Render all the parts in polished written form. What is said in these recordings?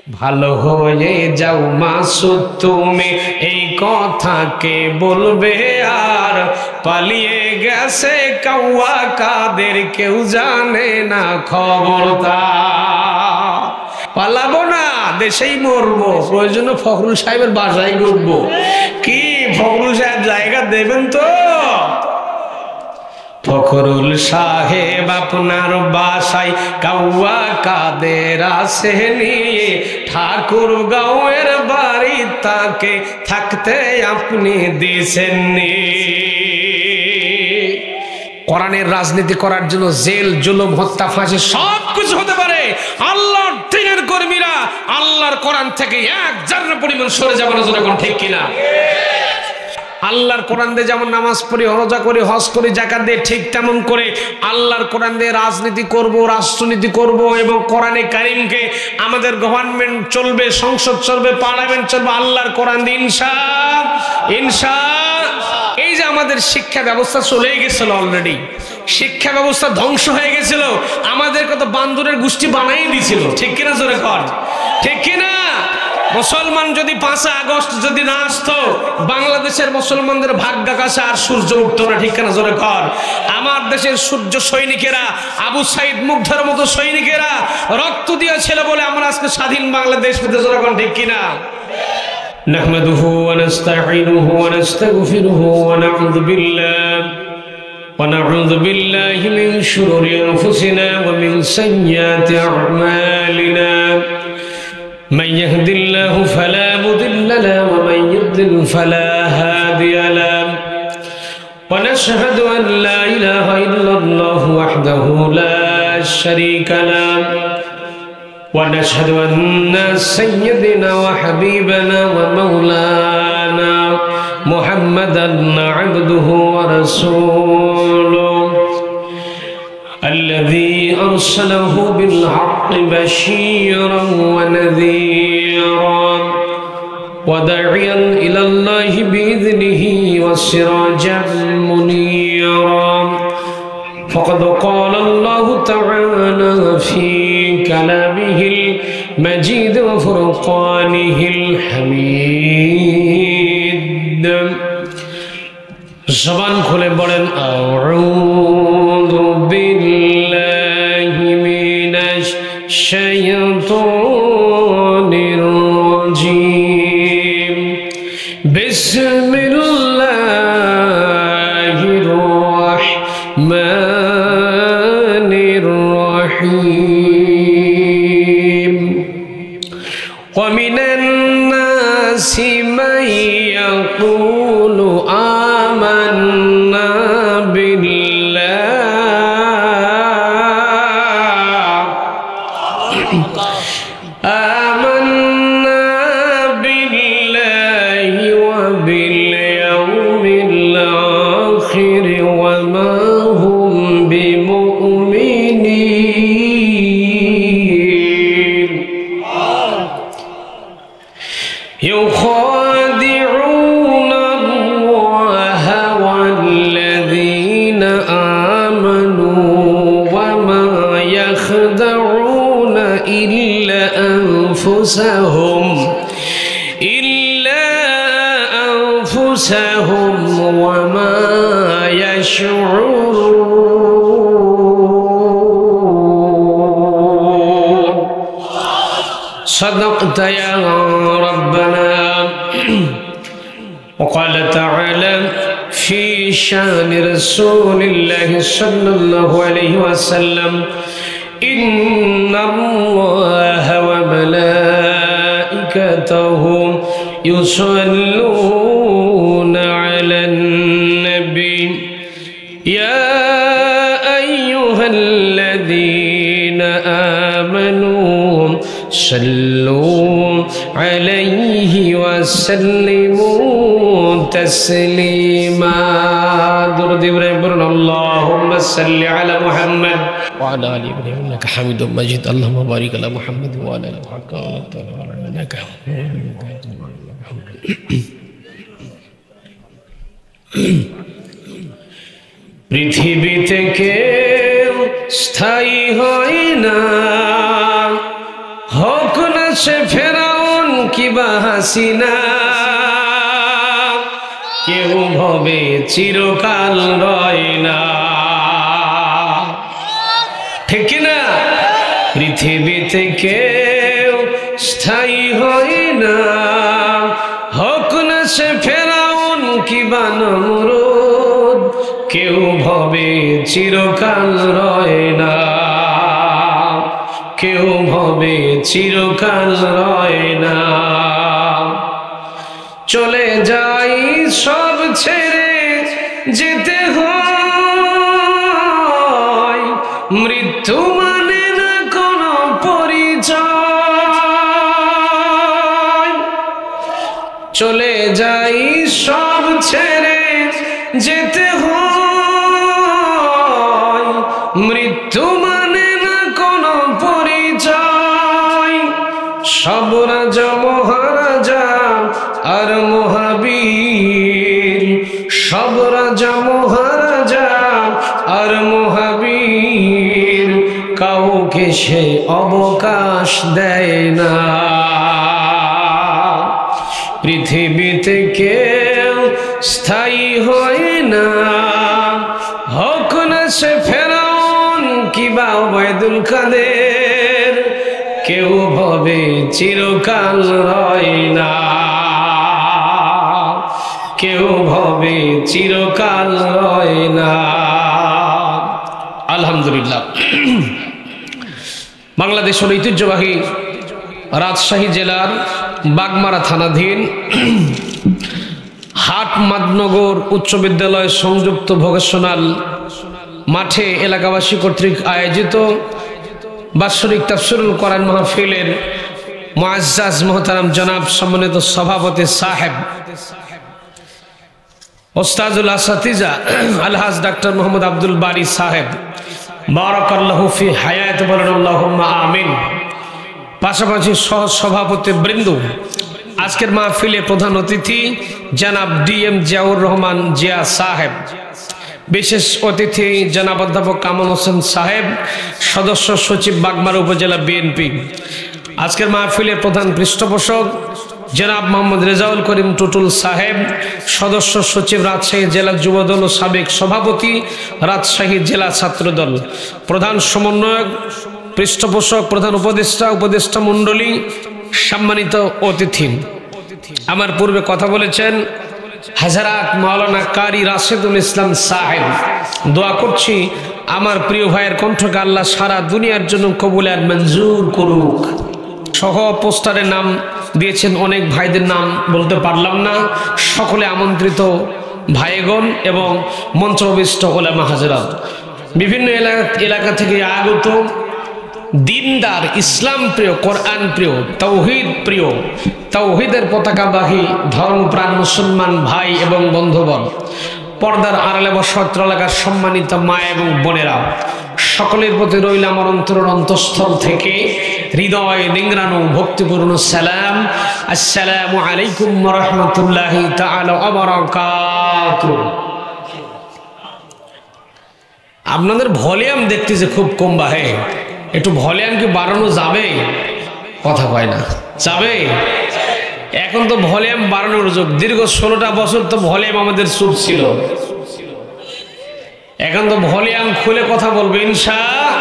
ভালো হয়ে যাও মাসুদ তুমি, এই কথা কে বলবে আর? পালিয়ে গেছে কাউয়া কাদের, কেউ জানে না খবরটা। পালাবো না, দেশেই মরবো, প্রয়োজনে ফখরুল সাহেবের বাসায় ঘুরবো। কি ফখরুল সাহেব জায়গা দেবেন তো? ফখরুল সাহেব আপনার বাসায় কাউয়া কাদের আছে নিয়ে, ঠাকুর গাঁয়ের বাড়ি তাকে থাকতে আপনি দিছেননি। কোরআনের রাজনীতি করার জন্য জেল, জুলুম, হত্যা, ফাঁসি সব কিছু হতে পারে। আল্লাহর দ্বীনের কর্মীরা আল্লাহর কোরআন থেকে এক জাররা পরিমাণ সরে যাবে না, যখন ঠিক কিনা? আল্লাহর কোরআন দিয়ে যেমন নামাজ পড়ি, রোজা করি, হজ করি, যাকাত দিয়ে, ঠিক তেমন করে আল্লাহর কোরআন দিয়ে রাজনীতি করব, রাষ্ট্রনীতি করব এবং কোরআনে কারিমকে আমাদের গভর্নমেন্ট চলবে, সংসদ চলবে, পার্লামেন্ট চলবে আল্লাহর কোরআন দিয়ে, ইনশাআল্লাহ। এই যে আমাদের শিক্ষা ব্যবস্থা চলে গেছিল, অলরেডি শিক্ষা ব্যবস্থা ধ্বংস হয়ে গেছিল, আমাদেরকে তো বান্দরের গোষ্ঠী বানাই দিয়েছিল, ঠিক কিনা? জোরে কর, ঠিক কিনা? মুসলমান যদি 5 আগস্ট যদি না আসতো, বাংলাদেশের মুসলমানদের ভাগ্যাকাশে আর সূর্য উঠতো না, ঠিক কিনা? জোরে কর। আমার দেশের সূর্য সৈনিকেরা, আবু সাইদ মুগ্ধার মতো সৈনিকেরা রক্ত দিয়েছিল বলে আমরা আজকে স্বাধীন বাংলাদেশ পেতে, জোরে কর, ঠিক কিনা? নাহমাদুহু ওয়া নাস্তাঈনুহু ওয়া নাস্তাগফিরুহু ওয়া নাউযু বিল্লাহি মিন শুরুরি আনফুসিনা ওয়া মিন সাইয়্যাতি আ'মালিনা। من يهد الله فلا مضل له ومن يضلل فلا هادي له، ونشهد أن لا إله إلا الله وحده لا شريك له، ونشهد أن سيدنا وحبيبنا ومولانا محمدا عبده ورسوله الذي أرسله بالحق بشيرا ونذيرا وداعيا إلى الله بإذنه وسراجا منيرا. فقد قال الله تعالى في كلامه المجيد وفرقانه الحميد. زبان খুলে বলেন আউযু বিল্লাহি মিনাশ শাইতানির রাজীম। বিসমিল্লাহির রাহমানির রাহিম। ওয়া মিনান নাসি মান ইয়াকুলু آمنا بالله وباليوم الآخر وما هم بمؤمنين يخادعون الله والذين آمنوا وما يخدعون إلا أنفسهم وما يشعرون. صدقت يا ربنا. وقال تعالى في شان رسول الله صلى الله عليه وسلم إن الله وملائكته يصلون على النبي يا أيها الذين آمنوا صلوا عليه وسلموا تسليما. درود إبراهيم اللهم صل على محمد وعلى آل إبراهيم إنك حميد مجيد. اللهم بارك على محمد وعلى آل محمد إنك পৃথিবীতে কেউ স্থায়ী হয় না, হোক না সে কিবা হাসিনা, কেউ ভবে চিরকাল রয় না। ঠিক না? পৃথিবীতে কেউ স্থায়ী হয় না, হোক না সে ফেরাউন কিবা নমরুদ, কেউ ভবে চিরকাল রয় না, কেউ ভবে চিরকাল রয় না। চলে যাই সব ছেড়ে যেতে হয়, মৃত্যু মানে না কোনো পরিচয়। চলে যাই সব ছেড়ে যেতে হয়, মৃত্যু মানে না কোনো পরিচয়। সব রাজা মহারাজা আর মহাবীর, সব রাজা মহারাজা আর মহাবীর, কাউকে সে অবকাশ দেয় না। পৃথিবীতে কেউ স্থায়ী হয় না, হোক না সে ফেরাউন কিবা ওবায়দুল কাদের, কেউ ভবে চিরকাল রয় না, কেউ ভবে চিরকাল রয় না। আলহামদুলিল্লাহ। বাংলাদেশের ঐতিহ্যবাহী রাজশাহী জেলার বাগমারা থানাধীন হাট মাদনগর উচ্চ বিদ্যালয় সংযুক্ত ভোকেশনাল মাঠে এলাকাবাসী কর্তৃক আয়োজিত বাৎসরিক তাফসীরুল কোরআন মাহফিলের মুআজ্জাজ মুহতারাম জনাব সম্মানিত সভাপতি সাহেব ওস্তাদুল আসাতিজা আলহাজ ডাক্তার মোহাম্মদ আব্দুল বারী সাহেব, বারাকাল্লাহু ফি হায়াত, বলেন আল্লাহুম্মা আমিন। পাশাপাশি সহ সভাপতি বৃন্দ, আজকের মাহফিলে প্রধান অতিথি জনাব DM জিয়াউর রহমান জিয়া সাহেব, বিশেষ অতিথি জনাব অধ্যাপক কামাল হোসেন সাহেব, সদস্য সচিব বাগমারা উপজেলা বিএনপি। আজকের মাহফিলের প্রধান পৃষ্ঠপোষক জনাব মোহাম্মদ রেজাউল করিম টুটুল সাহেব, সদস্য সচিব রাজশাহী জেলা যুবদল ও সাবেক সভাপতি রাজশাহী জেলা ছাত্রদল, প্রধান সমন্বয়ক পৃষ্ঠপোষক প্রধান উপদেষ্টা মণ্ডলী, সম্মানিত অতিথি। আমার পূর্বে কথা বলেছেন হাজারাত মাওলানা কারি রাশেদুল ইসলাম সাহেব। দোয়া করছি আমার প্রিয় ভাইয়ের কণ্ঠকে আল্লাহ সারা দুনিয়ার জন্য কবুল আর মঞ্জুর করুক। সহ পোস্টারের নাম দিয়েছেন অনেক ভাইদের নাম বলতে পারলাম না, সকলে আমন্ত্রিত ভাইগণ এবং মঞ্চবিষ্ট ওলামা হাজরাত, বিভিন্ন এলাকা থেকে আগত দিনদার, ইসলাম প্রিয়, কোরআন প্রিয়, তাওহীদ প্রিয়, তাওহীদের পতাকাবাহী ধর্মপ্রাণ মুসলমান ভাই এবং বন্ধুগণ, পর্দার আড়ালে বা সত্র এলাকার সম্মানিত মা এবং বোনেরা, সকলের প্রতি রইল আমার অন্তরের অন্তঃস্থল থেকে হৃদয় নিংড়ানো ভক্তিপূর্ণ সালাম। আসসালামু আলাইকুম ওয়া রাহমাতুল্লাহি তাআলা ওয়া বারাকাতুহু। আপনাদের ভলিউম দেখতেছে খুব কম বাহে, একটু ভলিউম কি বাড়ানো যাবে? কথা কয় না, যাবে? এখন তো ভলিউম বাড়ানোর যুগ। দীর্ঘ 16টা বছর তো ভলিউম আমাদের চুপ ছিল, এখন তো ভলিউম খুলে কথা বলবো ইনশাআল্লাহ।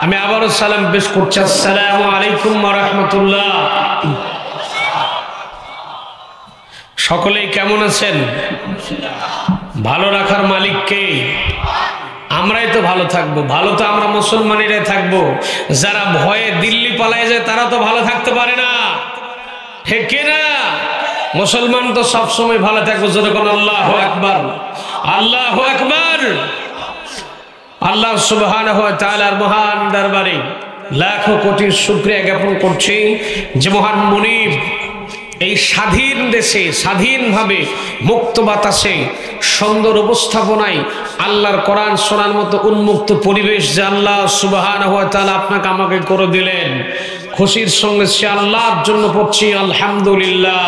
আমি আবারও সালাম পেশ করছি, আসসালামু আলাইকুম ওয়া রাহমাতুল্লাহ। সকলেই কেমন আছেন? ভালো রাখার মালিক কে? আমরাই তো ভালো থাকবো, ভালো তো আমরা মুসলমানেরাই থাকবো। যারা ভয়ে দিল্লি পালায় যায় তারা তো ভালো থাকতে পারে না, হে কে না? মুসলমান তো সবসময় ভালো থাকবো। যখন আল্লাহু আকবার, আল্লাহু আকবার। আল্লাহ সুবহানাহু ওয়া তাআলার মহান দরবারে লাখো কোটি শুকরিয়া জ্ঞাপন করছি যে মহান মুনিব এই স্বাধীন দেশে স্বাধীনভাবে মুক্ত বাতাসে সুন্দর উপস্থাপনায় আল্লাহর কোরআন শোনার মতো উন্মুক্ত পরিবেশ যে আল্লাহ সুবহানাহু ওয়া তাআলা আপনাকে আমাকে করে দিলেন, খুশির সঙ্গে সে আল্লাহর জন্য পড়ছি আলহামদুলিল্লাহ।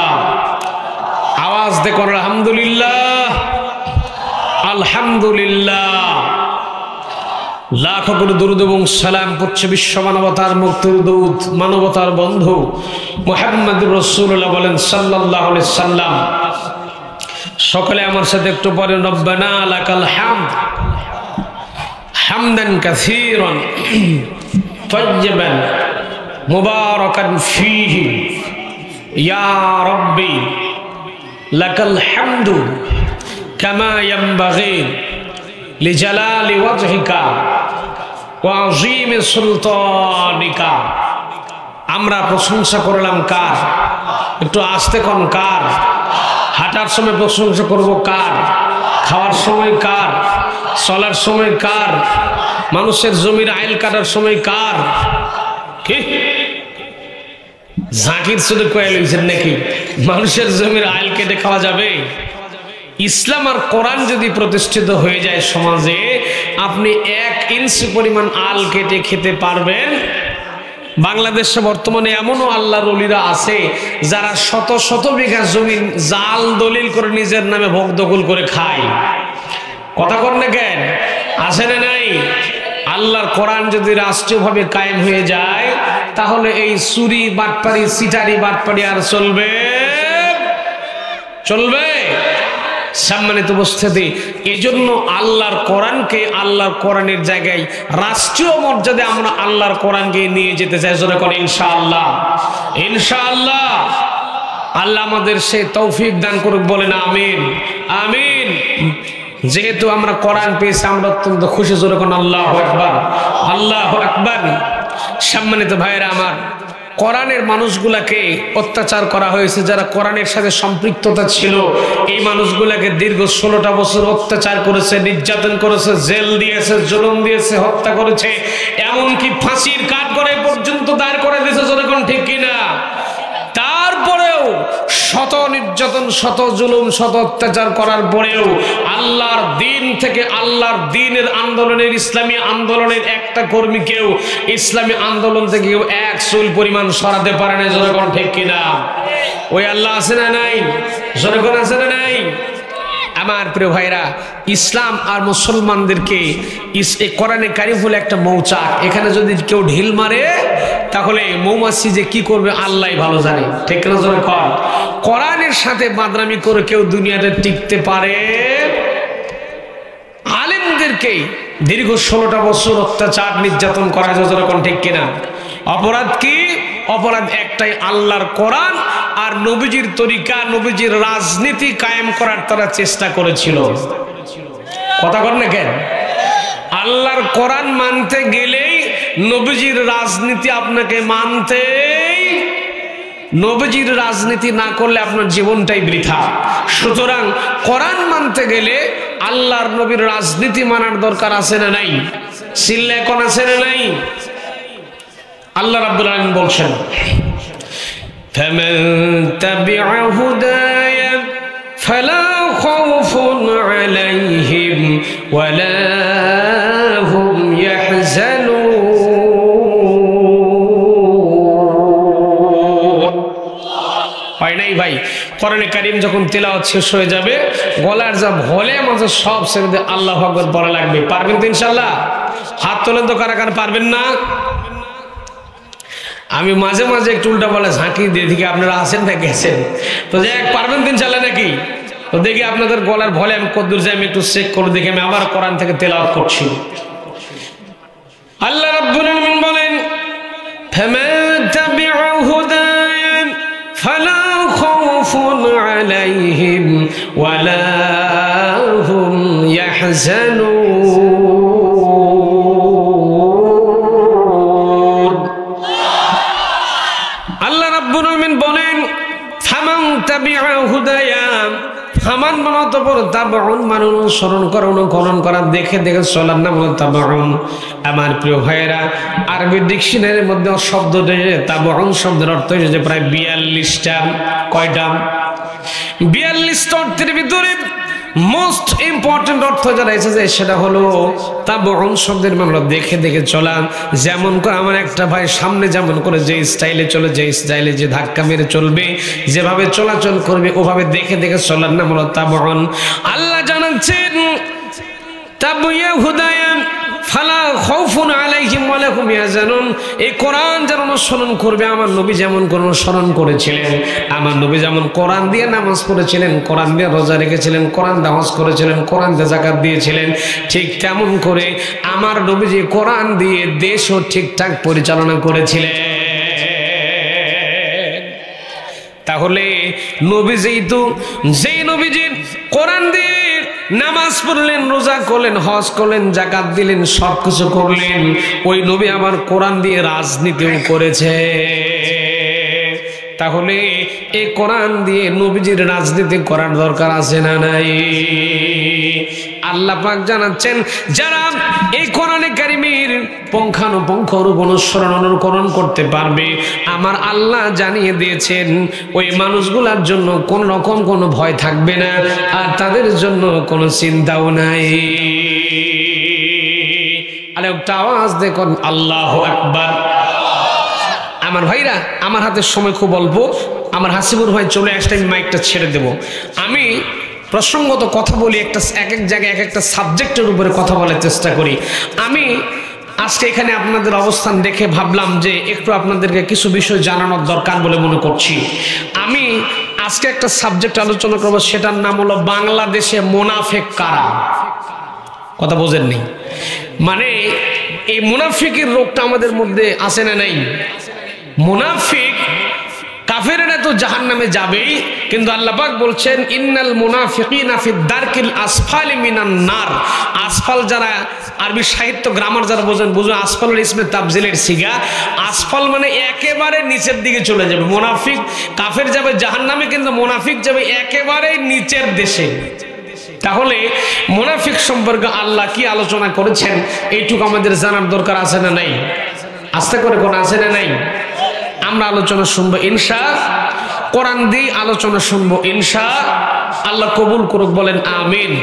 আওয়াজ দেখো আলহামদুলিল্লাহ, আলহামদুলিল্লাহ। লাখো কোটি দরুদ এবং সালাম পড়ছে বিশ্ব মানবতার মুক্তির দূত, মানবতার বন্ধু মুহাম্মদুর রাসূলুল্লাহ বলেন সাল্লাল্লাহু আলাইহি সাল্লাম। সকলে আমার সাথে একটু পরে রব্বানা লাকাল হামদ হামদান কাসীরান তাইয়িবান মুবারাকান ফীহি ইয়া রাব্বি লাকাল হামদু কামা ইয়ানবাগি লিজালালি ওয়াজহিকা ওয়া আযীমি সুলতানিকা। আমরা প্রশংসা করলাম কার? একটু আস্তে কোন কার? হাঁটার সময় প্রশংসা করব কার? খাওয়ার সময় কার? চলার সময় কার? মানুষের জমির আইল কাটার সময় কার? কি জাকির শুধু কয়ে লইছেন নাকি? মানুষের জমির আইল কেটে খাওয়া যাবে? ইসলাম আর কোরআন যদি প্রতিষ্ঠিত হয়ে যায় সমাজে, আপনি 1 ইঞ্চি পরিমাণ আল কেটে খেতে পারবেন? বাংলাদেশে বর্তমানে এমনও আল্লাহর ওলিরা আছে যারা শত শত বিঘা জমি জাল দলিল করে নিজের নামে ভোগ দখল করে খায়। কথা কর না কেন? আছে না নাই? আল্লাহর কোরআন যদি রাষ্ট্রীয়ভাবে কায়েম হয়ে যায়, তাহলে এই চুরি বাটপারি সিটারি বাটপারি আর চলবে? চলবে? সম্মানিত উপস্থিতি, এজন্য আল্লাহর কোরআনকে, আল্লাহর কোরআনের জায়গায় রাষ্ট্রীয় মর্যাদায় আমরা আল্লাহর কোরআনকে নিয়ে যেতে চাই। জোরে করে ইনশাআল্লাহ। ইনশাআল্লাহ আল্লাহ আমাদের সে তৌফিক দান করুক, বলেন আমিন আমিন। যেহেতু আমরা কোরআন পেয়েছি আমরা অত্যন্ত খুশি। জোরে করে আল্লাহু আকবার আল্লাহু আকবার। সম্মানিত ভাইয়েরা আমার, কোরআনের মানুষগুলাকে অত্যাচার করা হয়েছে, যারা কোরআনের সাথে সম্পৃক্ততা ছিল এই মানুষগুলাকে দীর্ঘ 16টা বছর অত্যাচার করেছে, নির্যাতন করেছে, জেল দিয়েছে, জুলুম দিয়েছে, হত্যা করেছে, এমনকি ফাঁসির কাঠগড়ায় পর্যন্ত দাঁড় করে দিয়েছে। যখন ঠিক কিনা? তারপরেও শত নির্যাতন, শত জুলুম, শত অত্যাচার করার পরেও আল্লাহর দিন থেকে, আল্লাহর দিনের আন্দোলনের, ইসলামী আন্দোলনের একটা কর্মীকেও ইসলামী আন্দোলন থেকে 1 চুল পরিমাণ সরাতে পারে না। যখন ঠিক কিনা? ওই আল্লাহ আছে না নাই? যখন আছে না নাই? আমার প্রিয় ভাইরা, ইসলাম আর মুসলমানদেরকে কোরআনে কারিম হলো একটা মৌচাক। এখানে যদি কেউ ঢিল মারে তাহলে মৌমাছি যে কি করবে আল্লাহই ভালো জানে। ঠিক না? জোরে কর। কোরআনের সাথে মাদরামি করে কেউ দুনিয়াতে টিকতে পারে? আলেমদেরকে দীর্ঘ 16টা বছর অত্যাচার নির্যাতন করা যায়। যখন ঠিক কিনা? অপরাধ কি? অপরাধ একটাই, আল্লাহর কোরআন আর নবীজির তরিকা, নবীজির রাজনীতি কায়েম করার তারা চেষ্টা করেছিল। কথা বল না কেন? আল্লাহর কোরআন মানতে গেলেই নবীজির রাজনীতি আপনাকে মানতে, নবীজির রাজনীতি না করলে আপনার জীবনটাই বৃথা। সুতরাং কোরআন মানতে গেলে আল্লাহর নবীর রাজনীতি মানার দরকার আছে না নাই? সিল্লা এখন আছে না নাই? আল্লাহ রাব্বুল আলামিন বলছেন, ফামান তাবিআ হুদায়া ফালা খাউফুন আলাইহিম ওয়ালা হুম ইয়াহজানুন। হয় নাই ভাই? কোরআনে কারীম যখন তেলাওয়াত শেষ হয়ে যাবে, গলার যা ভলিউম আছে সব ছেড়ে দিয়ে আল্লাহু আকবার বলা লাগবে। পারবেন তো ইনশাআল্লাহ? হাত তোলেন তো কারা কারা পারবেন না? আমি মাঝে মাঝে একটু উল্টা বলে ঝাঁকি দিয়ে দেখি আপনারা আছেন না গেছেন। তো যাই পারবেন তো ইনশাআল্লাহ নাকি? তো দেখি আপনাদের গলার ভলিউম কতদূর যায় আমি একটু চেক করে দেখি। আমি আবার কোরআন থেকে তেলাওয়াত করছি। আল্লাহ রাব্বুল আলামিন বলেন, ফামান তাবিআ হুদায়া ফালা খাউফুন আলাইহিম ওয়ালা হুম ইয়াহজানুন। আল্লাহ রাব্বুল আলামিন বলেন, ফামান তাবিআ হুদায়া, ফামান মানে তো বড় তাবউন মানে অনুসরণ করা, অনুকরণ করা, দেখে দেখে চলার নাম হলো তাবউন। আমার প্রিয় ভাইয়েরা, আরবি ডিকশনারির মধ্যে শব্দটা তাবউন শব্দের অর্থ হচ্ছে প্রায় 42টা। কয়টা? 42টা অর্থের ভিতরে মোস্ট ইম্পর্টেন্ট অর্থ যারা এসেছে সেটা হলো তাবউন শব্দের মানে দেখে দেখে চলা। যেমন করে আমার একটা ভাই সামনে যেমন করে যে স্টাইলে চলে, যে স্টাইলে যে ধাক্কা মেরে চলবে, যেভাবে চলাচল করবে ওভাবে দেখে দেখে চলার নাম হলো তাবউন। আল্লাহ জানাচ্ছেন তাবইয়া হুদায়া ফালা খাউফুন আলাইহিম ওয়া লা হুম ইয়াহজানুন। এই কোরআন যারা অনুসরণ করবে, আমার নবী যেমন অনুসরণ করেছিলেন, আমার নবী যেমন কোরআন দিয়ে নামাজ পড়েছিলেন, কোরআন দিয়ে রোজা রেখেছিলেন, কোরআন দিয়ে হজ করেছিলেন, কোরআন দিয়ে যাকাত দিয়েছিলেন, ঠিক তেমন করে আমার নবীজি কোরআন দিয়ে দেশও ঠিকঠাক পরিচালনা করেছিলেন। তাহলে নবীজি তো যেই নবীজি কোরআন দিয়ে নামাজ পড়লেন, রোজা করলেন, হজ করলেন, যাকাত দিলেন, সবকিছু করলেন, ওই নবী আবার কোরআন দিয়ে রাজনীতিও করেছে। তাহলে এই কোরআন দিয়ে নবীজির রাজনীতি করার দরকার আছে না নাই? আল্লাহ পাক জানাচ্ছেন, যারা এই কোরআনে কারিমের পুঙ্খানুপুঙ্খ অনুসরণ করতে পারবে, আমার আল্লাহ জানিয়ে দিয়েছেন ওই মানুষগুলোর জন্য কোন রকম কোনো ভয় থাকবে না, আর তাদের জন্য কোনো চিন্তাও নাই। আরে একটা আওয়াজ দেখুন, আল্লাহু আকবার। আমার ভাইরা, আমার হাতের সময় খুব অল্প, আমার হাসিবুর ভাই চলে আসলে আমি মাইকটা ছেড়ে দেব। আমি প্রসঙ্গত কথা বলি, এক এক জায়গায় এক একটা সাবজেক্টের উপরে কথা বলার চেষ্টা করি। আমি আজকে এখানে আপনাদের অবস্থান দেখে ভাবলাম যে একটু আপনাদেরকে কিছু বিষয় জানানোর দরকার বলে মনে করছি। আমি আজকে একটা সাবজেক্ট আলোচনা করব, সেটার নাম হলো বাংলাদেশে মুনাফিক কারা। কথা বোঝেননি? মানে এই মুনাফিকের রোগটা আমাদের মধ্যে আছে না নাই? মুনাফিক কাফেরেরা তো জাহান্নামে যাবেই, কিন্তু আল্লাহ পাক বলছেন ইন্নাল মুনাফিকিনা ফি দারকিল আসফালি মিনান নার। আসফাল যারা আরবি সাহিত্য গ্রামার যারা বোঝেন, বুঝুন আসফালুল ইসমে তাবজিলের সিগা। আসফাল মানে একেবারে নিচের দিকে চলে যাবে। মুনাফিক কাফের যাবে জাহান্নামে, কিন্তু মুনাফিক যাবে একেবারে নিচের দেশে। তাহলে মুনাফিক সম্পর্কে আল্লাহ কি আলোচনা করেছেন এইটুকু আমাদের জানার দরকার আছে না নাই? আস্তে করে কোন আছে না নাই? আমরা আলোচনা শুনবো ইনশা, কোরআন দিয়ে আলোচনা শুনবো ইনশা আল্লাহ। কবুল করুক, বলেন আমিন।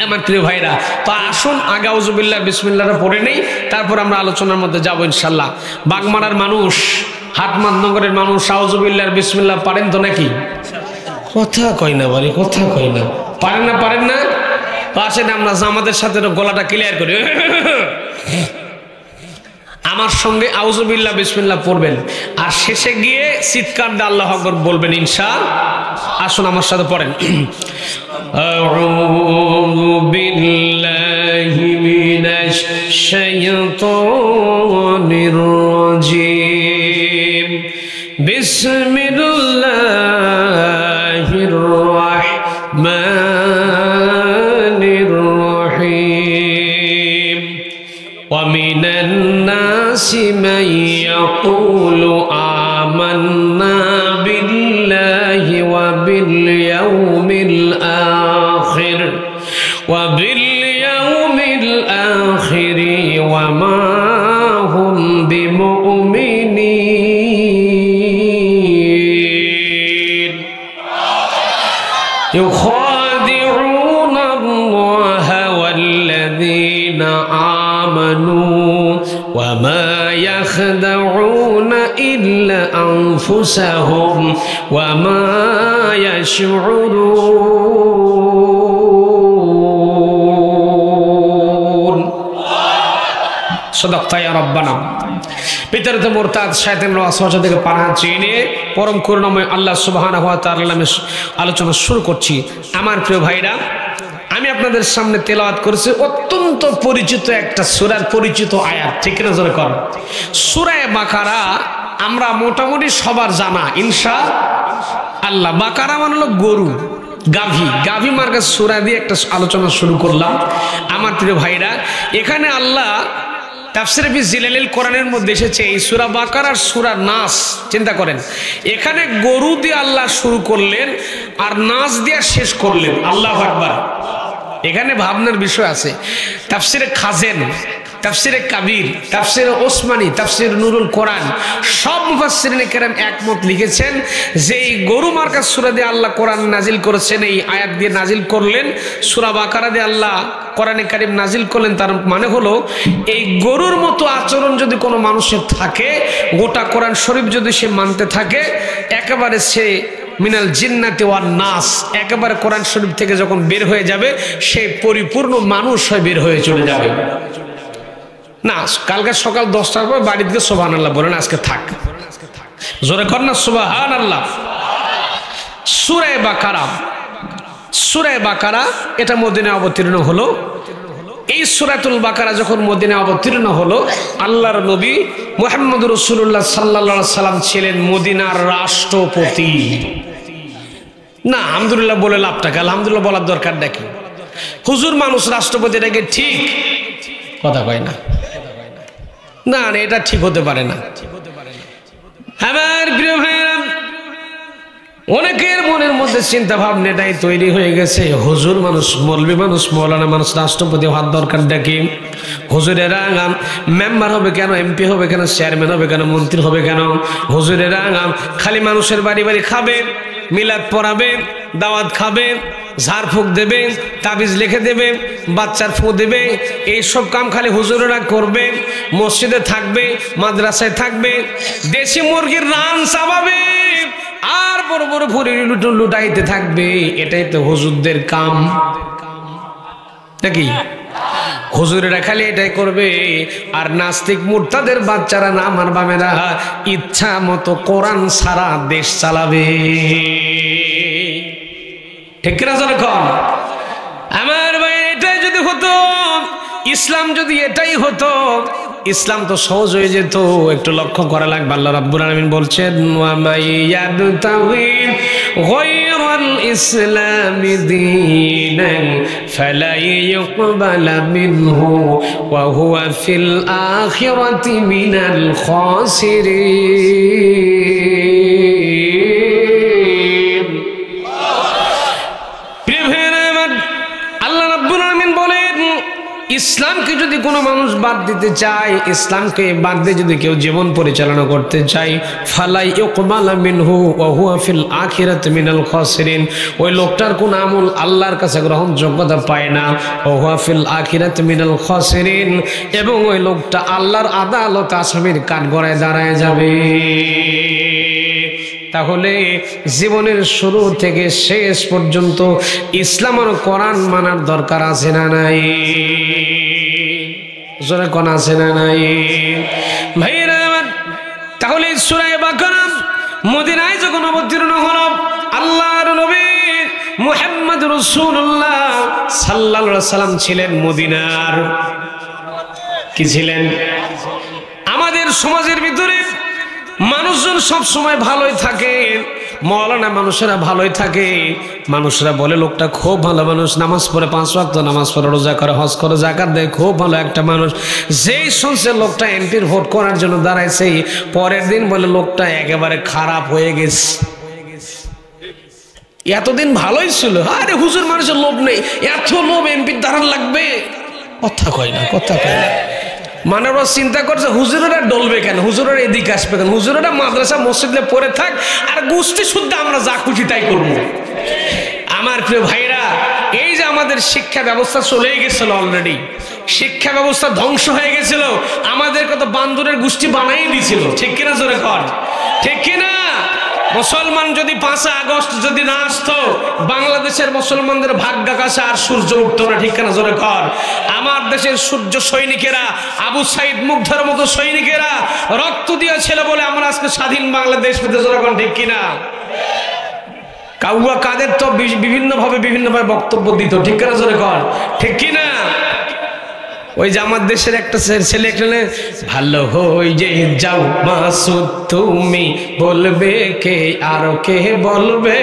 আমার প্রিয় ভাইরা, তো আসুন আগে আউযুবিল্লাহ বিসমিল্লাহটা পড়ে নেই, তারপর আমরা আলোচনার মধ্যে যাবো ইনশাল্লাহ। বাগমারার মানুষ, হাটমাদনগরের মানুষ আউযুবিল্লাহ বিসমিল্লাহ পারেন তো নাকি? কথা কয় না বাড়ি, কথা কয় না, পারেন না? পারেন না? আসেন আমরা আমাদের সাথে গলাটা ক্লিয়ার করি। আমার সঙ্গে আউযুবিল্লাহ বিসমিল্লাহ পড়বেন, আর শেষে গিয়ে চিৎকার দিয়ে আল্লাহু আকবার বলবেন ইনশা। আসুন আমার সাথে পড়েন। আউযু বিল্লাহি মিনাশ শাইতানির রাজীম। বিসমিল্লাহির রাহমানির রহিম। ওয়া মিনান নাসি মান ইয়াকুলু আমান্না বিল্লাহি ওয়া বিল ইয়াউমিল আখির ওয়া মা হুম বিমুমিনিন। يخادعون الله والذين آمنوا وما يخدعون إلا أنفسهم وما يشعرون। صدقت يا ربنا। পিতারত মুরতাদ শয়তানের ওয়াসওয়াসা থেকে পানাহ চেয়ে নিয়ে পরম করুণাময় আল্লাহ সুবহানাহু ওয়া তাআলার নামে আলোচনা শুরু করছি। আমার প্রিয় ভাইরা, আমি আপনাদের সামনে তেলাওয়াত করেছি অত্যন্ত পরিচিত একটা সূরার পরিচিত আয়াত, ঠিক না? জোরে কর। সূরা বাকারা আমরা মোটামুটি সবার জানা ইনশাআল্লাহ। বাকারা মানে হলো গরু, গাভী মার্কার সূরা দিয়ে একটা আলোচনা শুরু করলাম। আমার প্রিয় ভাইরা, এখানে আল্লাহ তাফসীরে ফি জিলালিল কোরআনের মধ্যে এসেছে এই সূরা বাকারার সূরা নাস। চিন্তা করেন, এখানে গরু দিয়ে আল্লাহ শুরু করলেন আর নাস দিয়ে শেষ করলেন। আল্লাহু আকবার। এখানে ভাবনার বিষয় আছে। তাফসীরে খাজেন, তাফসীরে কাবীর, তাফসীরে ওসমানী, তাফসীর নুরুল কোরআন, সব মুফাসসিরিনে কেরাম একমত লিখেছেন যে এই গরু মার্কার সূরা দিয়ে আল্লাহ কোরআন নাজিল করেছেন, এই আয়াত দিয়ে নাজিল করলেন। সূরা বাকারা দিয়ে আল্লাহ কোরআনে কারীম নাজিল করলেন। তার মানে হলো এই গরুর মতো আচরণ যদি কোনো মানুষের থাকে, গোটা কোরআন শরীফ যদি সে মানতে থাকে, একেবারে সে মিনাল জিন্নাতি ওয়ান নাস, একেবারে কোরআন শরীফ থেকে যখন বের হয়ে যাবে সে পরিপূর্ণ মানুষ হয়ে বের হয়ে চলে যাবে। না, কালকে সকাল 10টার পর বাড়ি থেকে সুবহানাল্লাহ বলেন, আজকে থাক। জোরে কর না সুবহানাল্লাহ। সূরা বাকারা এটা মদিনায় অবতীর্ণ হলো। এই সূরাতুল বাকারা যখন মদিনায় অবতীর্ণ হলো, আল্লাহর নবী মুহাম্মদুর রাসূলুল্লাহ সাল্লাল্লাহু আলাইহি সাল্লাম ছিলেন মদিনার রাষ্ট্রপতি। না আলহামদুলিল্লাহ বলে লাভটাকে, আলহামদুলিল্লাহ বলার দরকার নাকি? হুজুর মানুষ রাষ্ট্রপতি, এটাকে ঠিক কথা কয় না, না না এটা ঠিক হতে পারে না। আমার প্রিয় ভাইরা, অনেকের মনের মধ্যে চিন্তা ভাবনা এটাই তৈরি হয়ে গেছে, হুজুর মানুষ, মৌলবী মানুষ, মৌলানা মানুষ রাষ্ট্রপতি হওয়ার দরকার নাকি? হুজুরেরা মেম্বার হবে কেন, এমপি হবে কেন, চেয়ারম্যান হবে কেন, মন্ত্রী হবে কেন? হুজুরেরা খালি মানুষের বাড়ি বাড়ি খাবে, মিলাদ পড়াবে, দাওয়াত খাবে, ঝাড়ফুঁক দেবে, তাবিজ লিখে দেবে, বাচ্চার ফু দেবে, এইসব কাম খালি হুজুরেরা করবে। মসজিদে থাকবে, মাদ্রাসায় থাকবে, দেশি মুরগির রান চাবাবে, আর বড় বড় ফুরি লুটাইতে থাকবে। এটাই তো হুজুরদের কাম নাকি? হুজুরেরা খালি এটাই করবে, আর নাস্তিক মুরতাদের বাচ্চারা না আমার বামেরা ইচ্ছা মতো কোরআন সারা দেশ চালাবে। ঠিক কিনা যখন আমার ভাই, এটাই যদি হতো, ইসলাম যদি এটাই হতো, ইসলাম তো সহজ হয়ে যেত। একটু লক্ষ্য করা লাগবে, আল্লাহ রাব্বুল আলামিন বলছেন, ওয়া মাইয়াবতাগি গায়রাল ইসলামি দীনান ফালা ইউকবালা মিনহু ওয়া হুয়া ফিল আখিরাতি মিনাল খাসিরিন। আল্লাহ রাব্বুল আলামিন বলেন, ইসলামকে যদি কোনো মানুষ বাদ দিতে চায়, ইসলামকে বাদ দিয়ে যদি কেউ জীবন পরিচালনা করতে চায়, ফালাই ইউকবালা মিনহু ওয়া হুয়া ফিল আখিরাতি মিনাল খাসিরিন, ওই লোকটার কোন আমল আল্লাহর কাছে গ্রহণযোগ্যতা পায় না। ওয়া হুয়া ফিল আখিরাতি মিনাল খাসিরিন, এবং ওই লোকটা আল্লাহর আদালতে আসামির কাঠগড়ায় দাঁড়ায় যাবে। তাহলে জীবনের শুরু থেকে শেষ পর্যন্ত ইসলাম আর কোরআন মানার দরকার আছে না নাই? জোরে কোন আছে না নাই? ভাইরা আমার, তাহলে সূরা বাকারা মদিনায় যখন অবতীর্ণ হলো, আল্লাহর নবী মুহাম্মদ রাসূলুল্লাহ সাল্লাল্লাহু আলাইহি সাল্লাম ছিলেন মদিনার কি ছিলেন? আমাদের সমাজের ভিতরে মানুষজন সব সময় ভালোই থাকে, মওলানা মানুষেরা ভালোই থাকে, মানুষরা বলে লোকটা খুব ভালো মানুষ, নামাজ পড়ে 5 ওয়াক্ত নামাজ পড়ে, রোজা করে, হজ করে, যাকাত দেয়, খুব ভালো একটা মানুষ। যেই শুনছে লোকটা এমপির ভোট করার জন্য দাঁড়াইছে, পরের দিন বলে লোকটা একেবারে খারাপ হয়ে গেছে। এতদিন ভালোই ছিল, আরে হুজুর মানুষের লোভ নেই, এত লোভ এমপির দাঁড়ান লাগবে, কথা কয় না, কথা কয় না। মানে ওরা চিন্তা করছে হুজুরেরা ডলবে কেন, হুজুরেরা এদিকে আসবে কেন, হুজুরেরা মাদ্রাসা মসজিদে পড়ে থাক, আর গোষ্ঠী শুদ্ধ আমরা যা খুশি তাই করবো। আমার প্রিয় ভাইরা, এই যে আমাদের শিক্ষা ব্যবস্থা চলে গেছিল, অলরেডি শিক্ষা ব্যবস্থা ধ্বংস হয়ে গেছিল, আমাদেরকে তো বান্দরের গোষ্ঠী বানাই দিছিল। ঠিক কিনা জোরে কর, ঠিক কিনা? মুসলমান যদি 5 আগস্ট যদি না আসতো, বাংলাদেশের মুসলমানদের ভাগ্যাকাশে আর সূর্য উঠতো না। ঠিক কিনা জোরে কর? আমার দেশের সূর্য সৈনিকেরা, আবু সাইদ মুগ্ধের মতো সৈনিকেরা রক্ত দিয়েছিল বলে আমরা আজকে স্বাধীন বাংলাদেশ পেতে। জোরে কর, ঠিক কিনা? কাউয়া কাদের তো বিভিন্নভাবে বক্তব্য দিত। ঠিক কিনা জোরে কর, ঠিক কিনা? ওই যে আমার দেশের একটা ছেলে এখানে, ভালো হই যে যাও মাসুদ তুমি বলবে কে আর কে বলবে,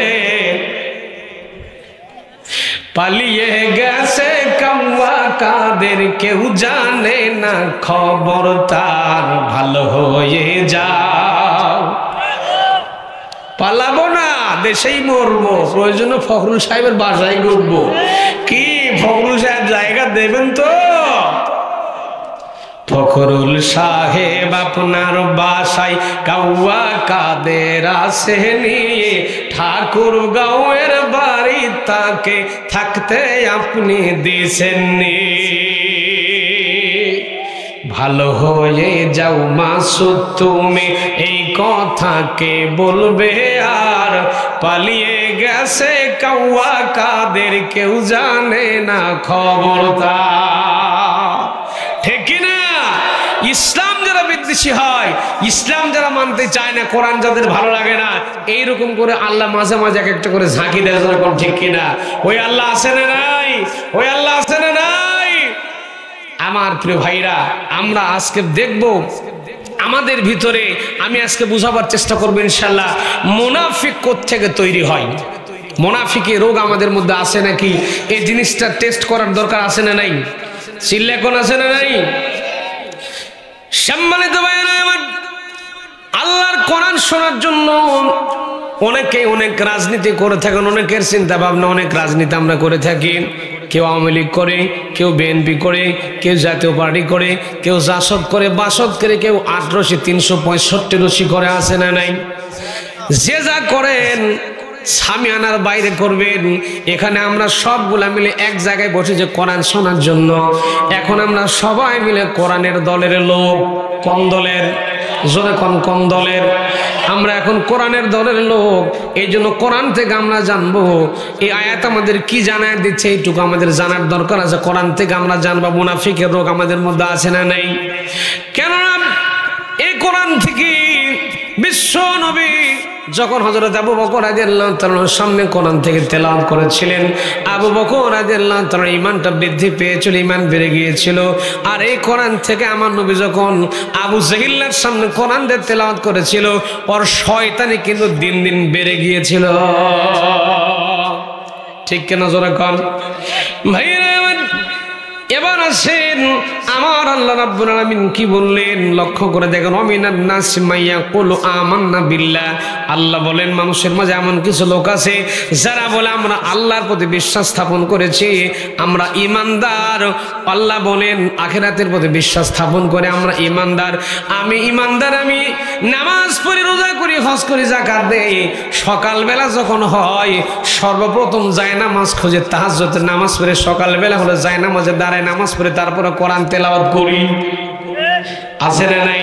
পালিয়ে গেছে কাউয়া কাদের কেউ জানে না খবর তার, ভালো হয়ে যাও। পালাবো না, দেশেই মরবো, প্রয়োজনে ফখরুল সাহেবের বাসায় ঘুরবো। কি ফখরুল সাহেব জায়গা দেবেন তো? ফখরুল সাহেব আপনার বাসায় কাউয়া কাদের আসে নিয়ে, ঠাকুর গাঁয়ের বাড়ি তাকে থাকতে আপনি দিছেননি। ভালো হয়ে যাও মাসুদ তুমি এই কথাকে বলবে আর, পালিয়ে গেছে কাউয়া কাদের কেউ জানে না খবরদার। ঠিক না? ইসলাম যারা বিদ্বেষী হয়, ইসলাম যারা মানতে চায় না, কোরআন যাদের ভালো লাগে না, এইরকম করে আল্লাহ মাঝে মাঝে এক একটা করে ঝাঁকি দেয়, যেরকম ঠিক কিনা? ওই আল্লাহ আছে না নাই? ওই আল্লাহ আছে না নাই? আমার প্রিয় ভাইরা, আমরা আজকে দেখব আমাদের ভিতরে, আমি আজকে বুঝাবার চেষ্টা করবো ইনশাল্লাহ, মুনাফিক কোত্থেকে তৈরি হয়। মুনাফিকি রোগ আমাদের মধ্যে আছে নাকি, এই জিনিসটা টেস্ট করার দরকার আছে না নাই? চিল্লা কোন আছে না নাই? সম্মানিত ভাইরা আমার, আল্লাহর কোরআন শোনার জন্য অনেকে অনেক রাজনীতি করে থাকেন, অনেকের চিন্তা ভাবনা, অনেক রাজনীতি আমরা করে থাকি। কেউ আওয়ামী লীগ করে, কেউ বিএনপি করে, কেউ জাতীয় পার্টি করে, কেউ জাসদ করে, বাসদ করে, কেউ ৮৩65 করে, আছে না নাই? যে যা করেন সামিয়ানার বাইরে করবেন। এখানে আমরা সবগুলা মিলে এক জায়গায় বসে যে কোরআন শোনার জন্য, এখন আমরা সবাই মিলে কোরআনের দলের লোক। কোন দলের? জোরে কোন দলের? আমরা এখন কোরআনের দলের লোক। এই জন্য কোরআন থেকে আমরা জানবো এই আয়াত আমাদের কি জানায় দিচ্ছে, এইটুকু আমাদের জানার দরকার আছে। কোরআন থেকে আমরা জানবো মুনাফিকের রোগ আমাদের মধ্যে আছে না নাই। কেননা এই কোরআন থেকে বিশ্ব নবী যখন হযরত আবু বকর রাদিয়াল্লাহু তাআলার সামনে কোরআন থেকে তেলাওয়াত করেছিলেন, আবু বকর রাদিয়াল্লাহু তাআলার ঈমানটা বৃদ্ধি পেয়েছিল, ঈমান বেড়ে গিয়েছিল। আর এই কোরআন থেকে আমার নবী যখন আবু জাহিলের সামনে কোরআন দিয়ে তেলাওয়াত করেছিল, ওর শয়তানি কিন্তু দিন দিন বেড়ে গিয়েছিল। ঠিক কেন জোরে কোন ভাইরা? এবার আসেন আমার আল্লাহ রাব্বুল আলামিন কি বললেন লক্ষ্য করে দেখেন। ওমিনান নাস মাইয়াকুলু আমান্না বিল্লাহ, আল্লাহ বলেন মানুষের মাঝে এমন কিছু লোক আছে যারা বলে আমরা আল্লাহর প্রতি বিশ্বাস স্থাপন করেছি, আমরা ঈমানদার। আল্লাহ বলেন আখিরাতের প্রতি বিশ্বাস স্থাপন করে আমরা ঈমানদার। আমি ঈমানদার, আমি নামাজ পড়ি, রোজা করি, হজ করি, যাকাত দেই। সকালবেলা যখন হয় সর্বপ্রথম যায় নামাজ খোঁজে, তাহাজ্জুদের নামাজ পড়ে, সকালবেলা হলে যায় নামাজে দাঁড়ায়, নামাজ পড়ে তারপরে কোরআন তেলাওয়াত করি। আছে না নাই?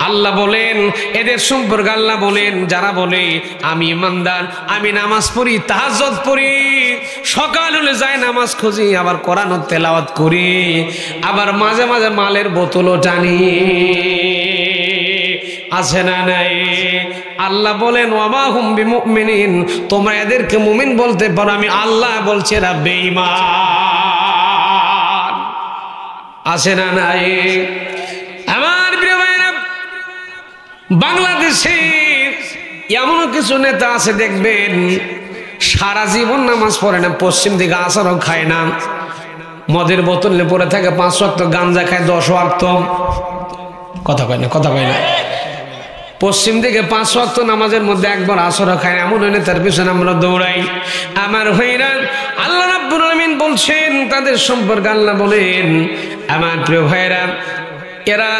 আল্লাহ বলেন এদের সম্পর্কে আল্লাহ বলেন যারা বলে আমি ঈমানদার, আমি নামাজ পড়ি, তাহাজ্জুদ পড়ি, সকাল হলে যায় নামাজ খুঁজি, আবার কোরআন তেলাওয়াত করি, আবার মাঝে মাঝে মালের বোতলও টানি। আছে না নাই? আল্লাহ বলেন ওয়ামা হুম বিমুমিনিন, তোমরা এদেরকে মুমিন বলতে পারো, আমি আল্লাহ বলছি এরা বেঈমান। আছে না নাই? আমার প্রিয় ভাইরা, বাংলাদেশে এমন কিছু নেতা আছে দেখবেন সারা জীবন নামাজ পড়ে না, পশ্চিম দিকে আসরও খায় না, মদের বোতলে পড়ে থাকে, 5 ওয়াক্ত গাঞ্জা খায়, 10 ওয়াক্ত। কথা কয় না, কথা কয় না। পশ্চিম দিকে 5 ওয়াক্ত নামাজের মধ্যে একবার আসরও খায়, এমন হইলে তার পিছনে আমরা দৌড়াই। আমার ভাইরা, আল্লাহ রাব্বুল আলামিন বলছেন তাদের সম্পর্কে আল্লাহ বলেন আমার প্রিয় ভাইরা, এরা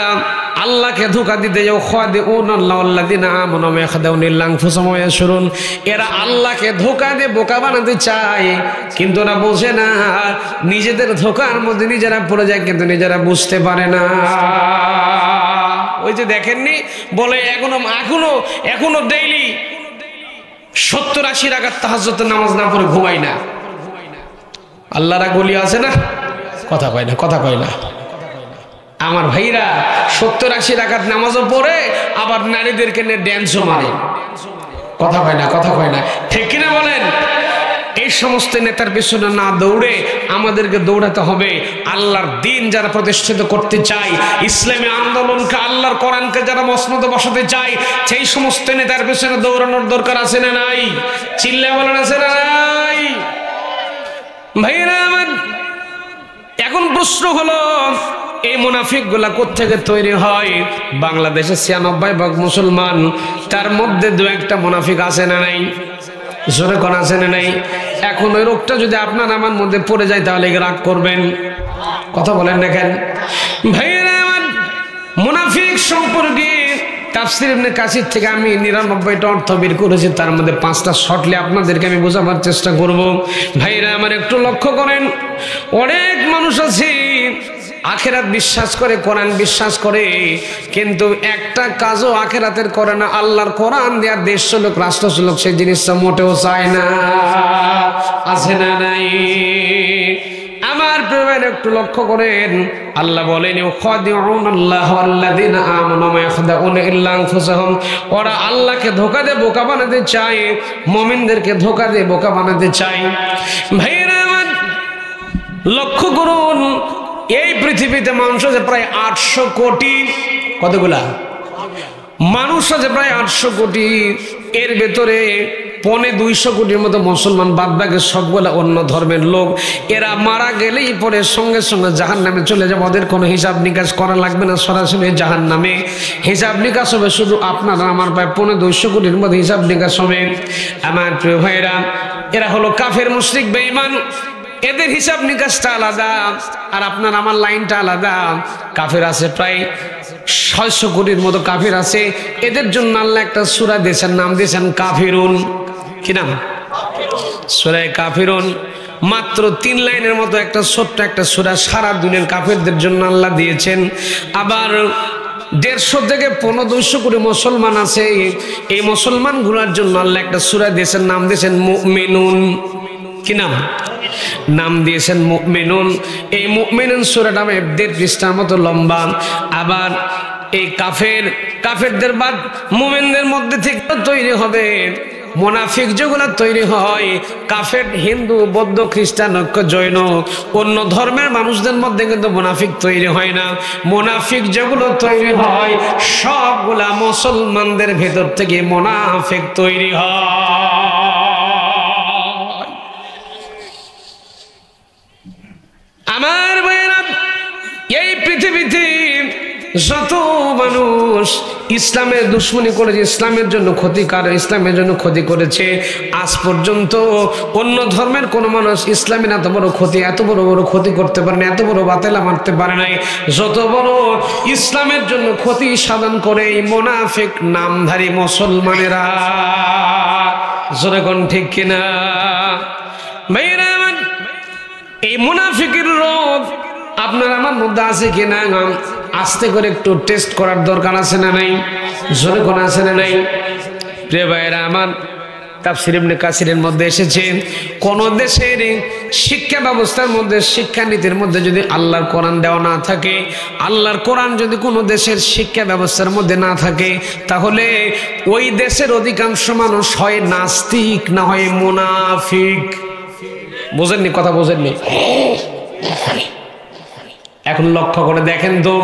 আল্লাহকে ধোঁকা দিতে যাও, এরা আল্লাহকে ধোঁকা দিয়ে বোকা বানাতে চায়, কিন্তু ওরা বোঝে না, নিজেদের ধোঁকার মধ্যে নিজেরা পড়ে যায়, কিন্তু নিজেরা বুঝতে পারে না। ওই যে দেখেননি বলে এখনো ডেইলি 70-80 রাকাত তাহাজ্জুদের নামাজ না পড়ে ঘুমাই না। আল্লাহরা গলি আছে না? কথা কয় না, কথা কয় না। আমার ভাইরা 70-80 রাকাত নামাজও পড়ে, আবার নারীদেরকে নিয়ে ড্যান্সও মারে। কথা কয় না, কথা কয় না। ঠিক কিনা বলেন? এই সমস্ত নেতার পেছনে না দৌড়ে আমাদেরকে দৌড়াতে হবে আল্লাহর দ্বীন যারা প্রতিষ্ঠিত করতে চায়, ইসলামী আন্দোলনকে, আল্লাহর কোরআনকে যারা মসনদে বসাতে চায়, সেই সমস্ত নেতার পেছনে দৌড়ানোর দরকার আছে না নাই? চিল্লা বলেন আছে না নাই? ভাইরা আমার, এখন প্রশ্ন হলো এই মুনাফিক গুলা কোত্থেকে তৈরি হয়? বাংলাদেশে 96% মুসলমান, তার মধ্যে 2-1টা মুনাফিক আছে না নাই? জোরে কোন আছে না নাই? এখন ওই রোগটা যদি আপনার আমার মধ্যে পড়ে যায় তাহলে রাগ করবেন? কথা বলেন দেখেন ভাইরা আমার। মুনাফিক সম্পর্কে তাফসীর ইবনে কাসির থেকে আমি 99টা অর্থ বের করেছি, তার মধ্যে 5টা শর্টলি আপনাদেরকে আমি বোঝাবার চেষ্টা করব। ভাইরা আমার একটু লক্ষ্য করেন, অনেক মানুষ আছে আখেরাত বিশ্বাস করে, কোরআন বিশ্বাস করে, কিন্তু একটা কাজও আখেরাতের করে না। আল্লাহর কোরআন দেয়া দেশ চলুক, রাষ্ট্র চলুক, সেই জিনিসটা মোটেও চায় না। আছে না নাই? আমার আমার প্রিয় একটু লক্ষ্য করেন, আল্লাহ বলেন ইউখাদিউনাল্লাহ ওয়াল্লাযিনা আমানু মা ইয়াখদাউনা ইল্লা আনফুসাহুম, ওরা আল্লাহকে ধোঁকা দিয়ে বোকা বানাতে চায়, মুমিনদেরকে ধোঁকা দিয়ে বোকা বানাতে চায়। ভাইরা আমার লক্ষ্য করুন, এই পৃথিবীতে মানুষ আছে প্রায় 800 কোটি। কতগুলা মানুষ আছে? প্রায় 800 কোটি। এর ভেতরে 250 কোটির মতো মুসলমান, বাদ বাকি সবগুলা অন্য ধর্মের লোক। এরা মারা গেলেই পরে সঙ্গে সঙ্গে জাহান্নামে চলে যাবে, ওদের কোনো হিসাব নিকাশ করা লাগবে না, সরাসরি জাহান্নামে হিসাব নিকাশ হবে। শুধু আপনার আমার প্রায় 250 কোটির মধ্যে হিসাব নিকাশ হবে। আমার প্রিয় ভাইরা, এরা হলো কাফের, মুশরিক, বেঈমান। এদের হিসাব নিকাশটা আলাদা, আর আপনার আমার লাইনটা আলাদা। কাফের আছে প্রায় 600 কোটির মতো কাফের আছে। এদের জন্য আল্লাহ একটা সূরা দিয়েছেন, নাম দিয়েছেন কাফিরুন। কি নাম? সূরা কাফিরুন। মাত্র 3 লাইনের মতো একটা ছোট্ট একটা সূরা সারা দুনিয়ার কাফেরদের জন্য আল্লাহ দিয়েছেন। আবার 150 থেকে 250 কোটি মুসলমান আছে, এই মুসলমানগুলোর জন্য আল্লাহ একটা সূরা দিয়েছেন, নাম দিয়েছেন মুমিনুন। কি নাম? নাম দিয়েছেন মুমিনুন। এই মুমিনুন সূরাটা 1.5 পৃষ্ঠার মতো লম্বা। আবার এই কাফেরদের বাদ মুমিনদের মধ্যে থেকে তৈরি হবে মুনাফিক, যেগুলো তৈরি হয় কাফের, হিন্দু, বৌদ্ধ, খ্রিস্টান, জৈন, অন্য ধর্মের মানুষদের মধ্যে কিন্তু মুনাফিক তৈরি হয় না। মুনাফিক যেগুলো তৈরি হয় সবগুলা মুসলমানদের ভেতর থেকে মুনাফিক তৈরি হয়। আমার ভাইরা, এই পৃথিবীতে যত মানুষ ইসলামের দুশ্মনী করেছে, ইসলামের জন্য ক্ষতিকার, ইসলামের জন্য ক্ষতি করেছে, আজ পর্যন্ত অন্য ধর্মের কোনো মানুষ ইসলামের এত বড় ক্ষতি করতে পারে না, এত বড় বাতিলা মারতে পারে নাই যত বড় ইসলামের জন্য ক্ষতি সাধন করে এই মুনাফিক নামধারী মুসলমানেরা। জোরে কোন ঠিক কিনা? ভাইরা আমার, এই মুনাফিকের রোগ আপনার আমার মধ্যে আছে কিনা আস্তে করে একটু টেস্ট করার দরকার আছে না নাই? জোরে কোন আছে না নাই? প্রিয় ভাইরা আমার, তাফসীর ইবনে কাসিরের মধ্যে এসেছে, কোন দেশের শিক্ষা ব্যবস্থার মধ্যে, শিক্ষানীতির মধ্যে যদি আল্লাহর কোরআন দেওয়া না থাকে, আল্লাহর কোরআন যদি কোনো দেশের শিক্ষা ব্যবস্থার মধ্যে না থাকে, তাহলে ওই দেশের অধিকাংশ মানুষ হয় নাস্তিক, না হয় মুনাফিক। বোঝেননি? কথা বোঝেননি? এখন লক্ষ্য করে দেখেন তো,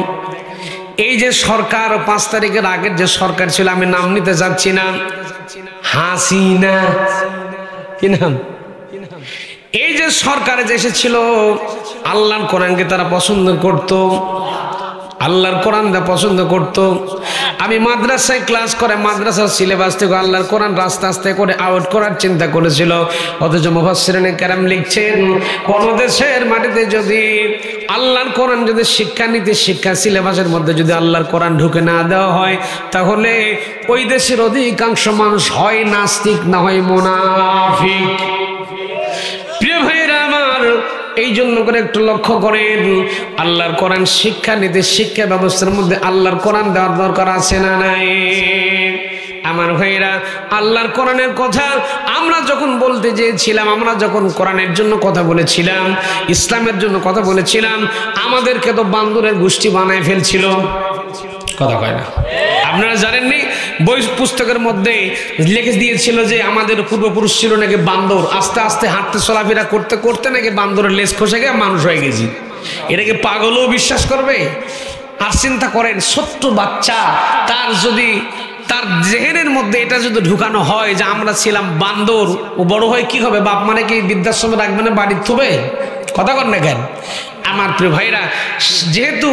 এই যে সরকার 5 তারিখের আগের যে সরকার ছিল, আমি নাম নিতে যাচ্ছি না, হাসিনা। কি নাম? এই যে সরকারে যে এসেছিল, আল্লাহর কোরআনকে তারা পছন্দ করত, আল্লাহর কোরআন পছন্দ করত। আমি মাদ্রাসায় ক্লাস করে মাদ্রাসার সিলেবাস থেকে আল্লাহর কোরআন রাস্তা আস্তে করে আউট করার চিন্তা করেছিল। অথচ মুফাসসিরিনে কেরাম লিখছেন, কোন দেশের মাটিতে যদি আল্লাহর কোরআন যদি শিক্ষানীতি, শিক্ষা সিলেবাসের মধ্যে যদি আল্লাহর কোরআন ঢুকে না দেওয়া হয়, তাহলে ওই দেশের অধিকাংশ মানুষ হয় নাস্তিক, না হয় মুনাফিক। প্রিয় ভাইরা আমার, এই জন্য করে একটু লক্ষ্য করেন, আল্লাহর কোরআন শিক্ষানীতি, শিক্ষা ব্যবস্থার মধ্যে আল্লাহর কোরআন দেওয়ার দরকার আছে না নাই? আমার ভাইরা, আল্লাহর কোরআনের কথা আমরা যখন বলতে চেয়েছিলাম, আমরা যখন কোরআনের জন্য কথা বলেছিলাম, ইসলামের জন্য কথা বলেছিলাম, আমাদেরকে তো বান্দরের গোষ্ঠী বানায় ফেলছিল। কথা কয় না? আপনারা জানেননি, বই পুস্তকের মধ্যে লিখে দিয়েছিল যে আমাদের পূর্বপুরুষ ছিল নাকি বান্দর, আস্তে আস্তে হাঁটতে চলাফেরা করতে করতে নাকি বান্দরের লেজ খসে গিয়ে মানুষ হয়ে গেছি। এটাকে পাগলও বিশ্বাস করবে? আর চিন্তা করেন, ছোট্ট বাচ্চা, তার যদি তার জেহেনের মধ্যে এটা যদি ঢুকানো হয় যে আমরা ছিলাম বান্দর, ও বড় হয় কি হবে? বাপ মানে কি বৃদ্ধাশ্রমে রাখবে না বাড়ির থুবে? কথা কর না কেন? আমার প্রিয় ভাইরা, যেহেতু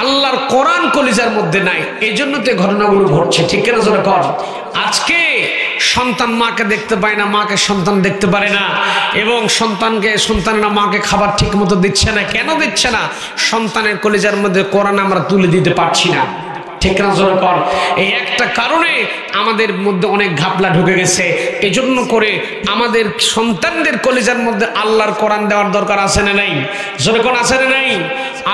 আল্লাহর কোরআন কলিজার মধ্যে নাই, এই জন্য তো ঘটনাগুলো ঘটছে। ঠিক কিনা জোরে কর? আজকে সন্তান মাকে দেখতে পায় না, মাকে সন্তান দেখতে পারে না, এবং সন্তানেরা মাকে খাবার ঠিক মতো দিচ্ছে না। কেন দিচ্ছে না? সন্তানের কলিজার মধ্যে কোরআন আমরা তুলে দিতে পারছি না। ঠিক না জোরে কর? এই একটা কারণে আমাদের মধ্যে অনেক ঘাপলা ঢুকে গেছে। এই জন্য করে আমাদের সন্তানদের কলিজার মধ্যে আল্লাহর কোরআন দেওয়ার দরকার আছে না নাই? জোরে কোন আছে না নাই?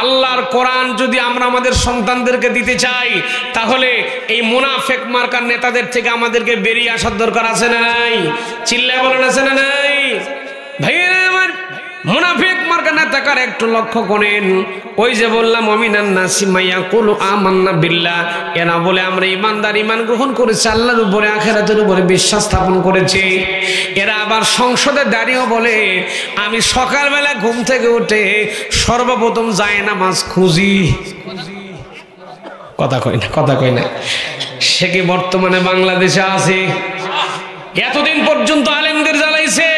আল্লাহর কোরআন যদি আমরা আমাদের সন্তানদেরকে দিতে চাই, তাহলে এই মুনাফিক মার্কার নেতাদের থেকে আমাদেরকে বেরিয়ে আসার দরকার আছে না নাই? চিল্লায় বলেন আছে না নাই? ভাইয়েরা আমার, মুনাফিক মার্কা নেতাকার একটু লক্ষ্য করেন। ওই যে বললাম অমিনান নাসি মাইয়াকুলু আমান্না বিল্লাহ, এরা বলে আমরা ইমানদার, ইমান গ্রহণ করেছি, আল্লাহর উপরে আখিরাতের উপরে বিশ্বাস স্থাপন করেছি। এরা আবার সংসদে দাঁড়িয়েও বলে আমি সকালবেলা ঘুম থেকে উঠে সর্বপ্রথম জায়নামাজ খুঁজি। কথা কই না। সে কি বর্তমানে বাংলাদেশে আছে? এতদিন পর্যন্ত আলেমদের জ্বালাইছে,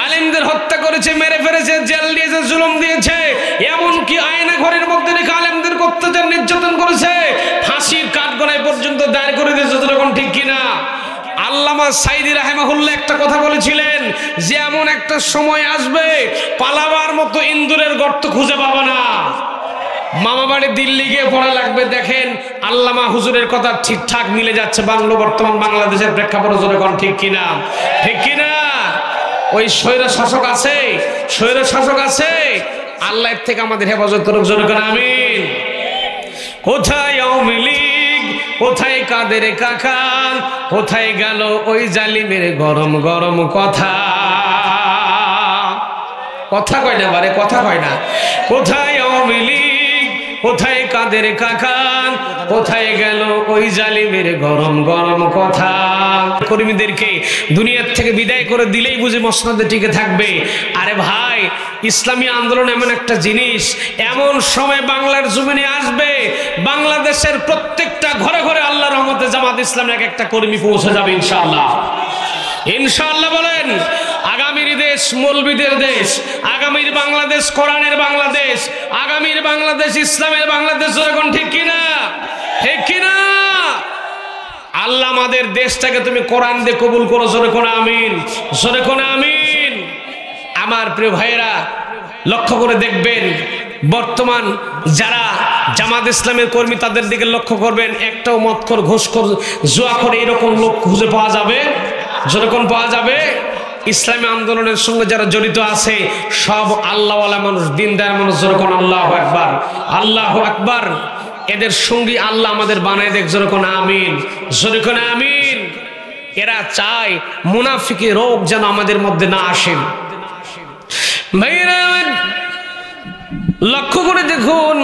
আলেমদের হত্যা করেছে, মেরে ফেলেছে, জেল দিয়েছে, জুলুম দিয়েছে, এমনকি আয়না ঘরের মধ্যে রেখে আলেমদের অত্যাচার নির্যাতন করেছে, ফাঁসির কাঠগড়ায় পর্যন্ত দায়ের করে দিয়েছে। যতক্ষণ ঠিক কিনা? আল্লামা সাইদি রাহিমাহুল্লাহ একটা কথা বলেছিলেন যে এমন একটা সময় আসবে পালাবার মতো ইন্দুরের গর্ত খুঁজে পাবে না, মামা বাড়ি দিল্লি গিয়ে পড়া লাগবে। দেখেন আল্লামা হুজুরের কথা ঠিকঠাক মিলে যাচ্ছে বর্তমান বাংলাদেশের প্রেক্ষাপটে। যখন ঠিক কিনা? ঠিক কিনা? ওই স্বৈর শাসক আছে, আল্লাহ থেকে আমাদের হেফাজত করুক। জোরে করে আমিন। কোথায় আওয়ামী লীগ, কোথায় কাদের কাকা, কোথায় গেল ওই জালিমের গরম গরম কথা? কথা কয় না বারে, কথা কয় না। কোথায় আওয়ামী লীগ, কোথায় কাদের কাকা, কোথায় গেল ওই জালিমের গরম গরম কথা? কর্মীদেরকে দুনিয়ার থেকে বিদায় করে দিলেই বুঝি মসনদে টিকে থাকবে। আরে ভাই, ইসলামী আন্দোলন এমন একটা জিনিস, এমন সময় বাংলার জমিনে আসবে, বাংলাদেশের প্রত্যেকটা ঘরে ঘরে আল্লাহর রহমতে জামাত ইসলামের এক একটা কর্মী পৌঁছে যাবে ইনশাআল্লাহ। ইনশাআল্লাহ বলেন। আগামীর দেশ মৌলবীদের দেশ, আগামীর বাংলাদেশ কোরআনের বাংলাদেশ, আগামীর বাংলাদেশ ইসলামের বাংলাদেশ। যখন ঠিক কিনা? ঠিক কিনা? আল্লাহ আমাদের দেশটাকে তুমি কোরআন দিয়ে কবুল করো। জোরে কোন আমিন, জোরে কোন আমিন। আমার প্রিয় ভাইয়েরা, লক্ষ্য করে দেখবেন বর্তমান যারা জামাত ইসলামের কর্মী তাদের দিকে লক্ষ্য করবেন, একটাও মদখোর, ঘুষখোর, জুয়াখোর এরকম লোক খুঁজে পাওয়া যাবে? যেরকম পাওয়া যাবে? ইসলামী আন্দোলনের সঙ্গে যারা জড়িত আছে সব আল্লাহওয়ালা মানুষ, দিনদার মানুষ। যেরকম আল্লাহু আকবার, আল্লাহু আকবার। এদের সঙ্গী আল্লাহ আমাদের বানায় দেখ। যেরকম আমিন, যেরকম আমিন। এরা চায় মুনাফিকি রোগ যেন আমাদের মধ্যে না আসে। ভাইরা লক্ষ্য করে দেখুন,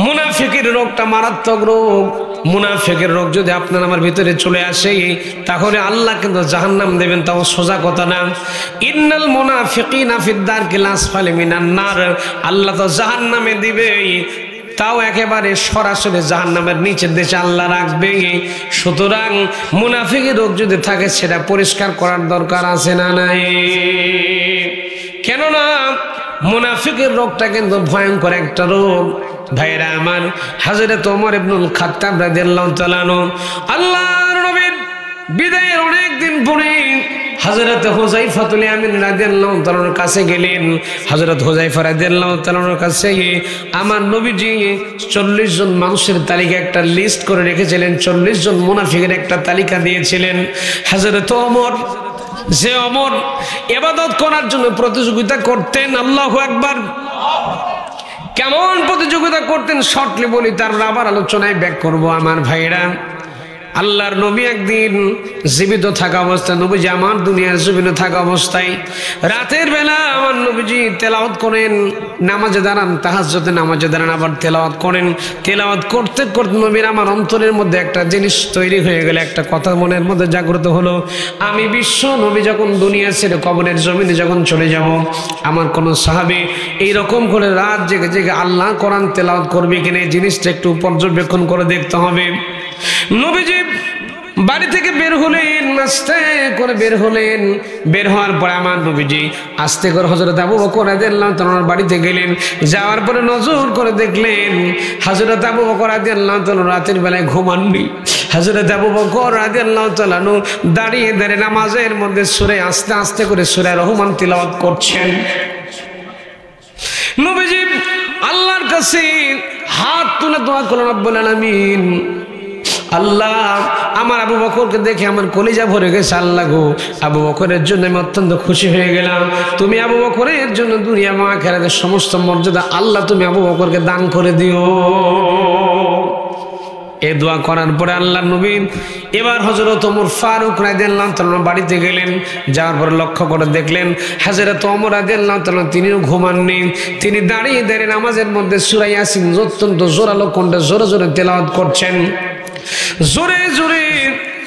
মুনাফিকের রোগটা মারাত্মক রোগ। মুনাফিকের রোগ যদি আপনার আমার ভিতরে চলে আসে তাহলে আল্লাহ কিন্তু জাহান্নাম দেবেন, তাও সোজা কথা না। ইন্নাল মুনাফিকিনা ফিদ দারকিল আসফালি মিনান নার, আল্লাহ তো জাহান্নামে দিবে, তাও একেবারে সরাসরি জাহান্নামের নিচের দেশে আল্লাহ রাখবে। সুতরাং মুনাফিকের রোগ যদি থাকে সেটা পরিষ্কার করার দরকার আছে না নাই? কেননা মুনাফিকের রোগটা কিন্তু ভয়ঙ্কর একটা রোগ। ভাইরা আমার, হযরত ওমর ইবনুল খাত্তাব রাদিয়াল্লাহু তাআলা আনহু আল্লাহর নবীর বিদায়ের অনেক দিন পরে হযরত হুযায়ফাতুল ইয়ামিন রাদিয়াল্লাহু তাআলার কাছে গেলেন। হযরত হুযায়ফা রাদিয়াল্লাহু তাআলার কাছে আমার নবীজি 40 জন মানুষের তালিকা একটা লিস্ট করে রেখেছিলেন, 40 জন মুনাফিকের একটা তালিকা দিয়েছিলেন। হযরত ওমর, যে ওমর ইবাদত করার জন্য প্রতিযোগিতা করতেন, আল্লাহু আকবার, কেমন প্রতিযোগিতা করতেন শর্টলি বলি, তার আবার আলোচনায় ব্যাক করব। আমার ভাইরা, আল্লাহর নবী একদিন জীবিত থাকা অবস্থায়, নবীজি আমার দুনিয়ার জীবিত থাকা অবস্থায় রাতের বেলা আমার নবীজি তেলাওয়াত করেন, নামাজে দাঁড়ান, তাহাজ্জুদে নামাজে দাঁড়ান, আবার তেলাওয়াত করেন। তেলাওয়াত করতে করতে নবীর আমার অন্তরের মধ্যে একটা জিনিস তৈরি হয়ে গেল, একটা কথা মনের মধ্যে জাগ্রত হলো। আমি বিশ্ব নবী যখন দুনিয়া ছেড়ে কবরের জমিনে যখন চলে যাব, আমার কোনো সাহাবী এইরকম করে রাত জেগে জেগে আল্লাহ কোরআন তেলাওয়াত করবে কিনা, এই জিনিসটা একটু পর্যবেক্ষণ করে দেখতে হবে। নবীজি বাড়ি থেকে বের হলেন, আস্তে করে বের হলেন। বের হওয়ার পরে আমার নবীজি আস্তে করে হযরত আবু বকর রাদিয়াল্লাহু তাআলার বাড়িতে গেলেন। যাওয়ার পরে নজর করে দেখলেন হযরত আবু বকর রাদিয়াল্লাহু তাআলা রাতের বেলায় ঘুমাননি। হযরত আবু বকর রাদিয়াল্লাহু তাআলা দাঁড়িয়ে দাঁড়িয়ে নামাজের মধ্যে সূরা আস্তে আস্তে করে সূরা রহমান তিলাওয়াত করছেন। নবীজি আল্লাহর কাছে হাত তুলে দোয়া করলেন, রব্বুল আলামিন, আল্লাহ, আমার আবু বকরকে দেখে আমার কলিজা ভরে গেছে। আল্লাহ গো, আবু বকরের জন্য আমি অত্যন্ত খুশি হয়ে গেলাম। তুমি আবু বকরের জন্য দুনিয়া এবং আখিরাতের সমস্ত মর্যাদা আল্লাহ তুমি আবু বকরকে দান করে দিও। এই দোয়া করার পরে আল্লাহর নবী এবার হযরত ওমর ফারুক রাদিয়াল্লাহু তাআলা বাড়িতে গেলেন। যাওয়ার পর লক্ষ্য করে দেখলেন হযরত ওমর রাদিয়াল্লাহু তাআলা তিনিও ঘুমাননি, তিনি দাঁড়িয়ে দাঁড়িয়ে নামাজের মধ্যে সূরা ইয়াসিন অত্যন্ত জোরালো কণ্ঠে জোরে জোরে তেলাওয়াত করছেন। জোরে জোরে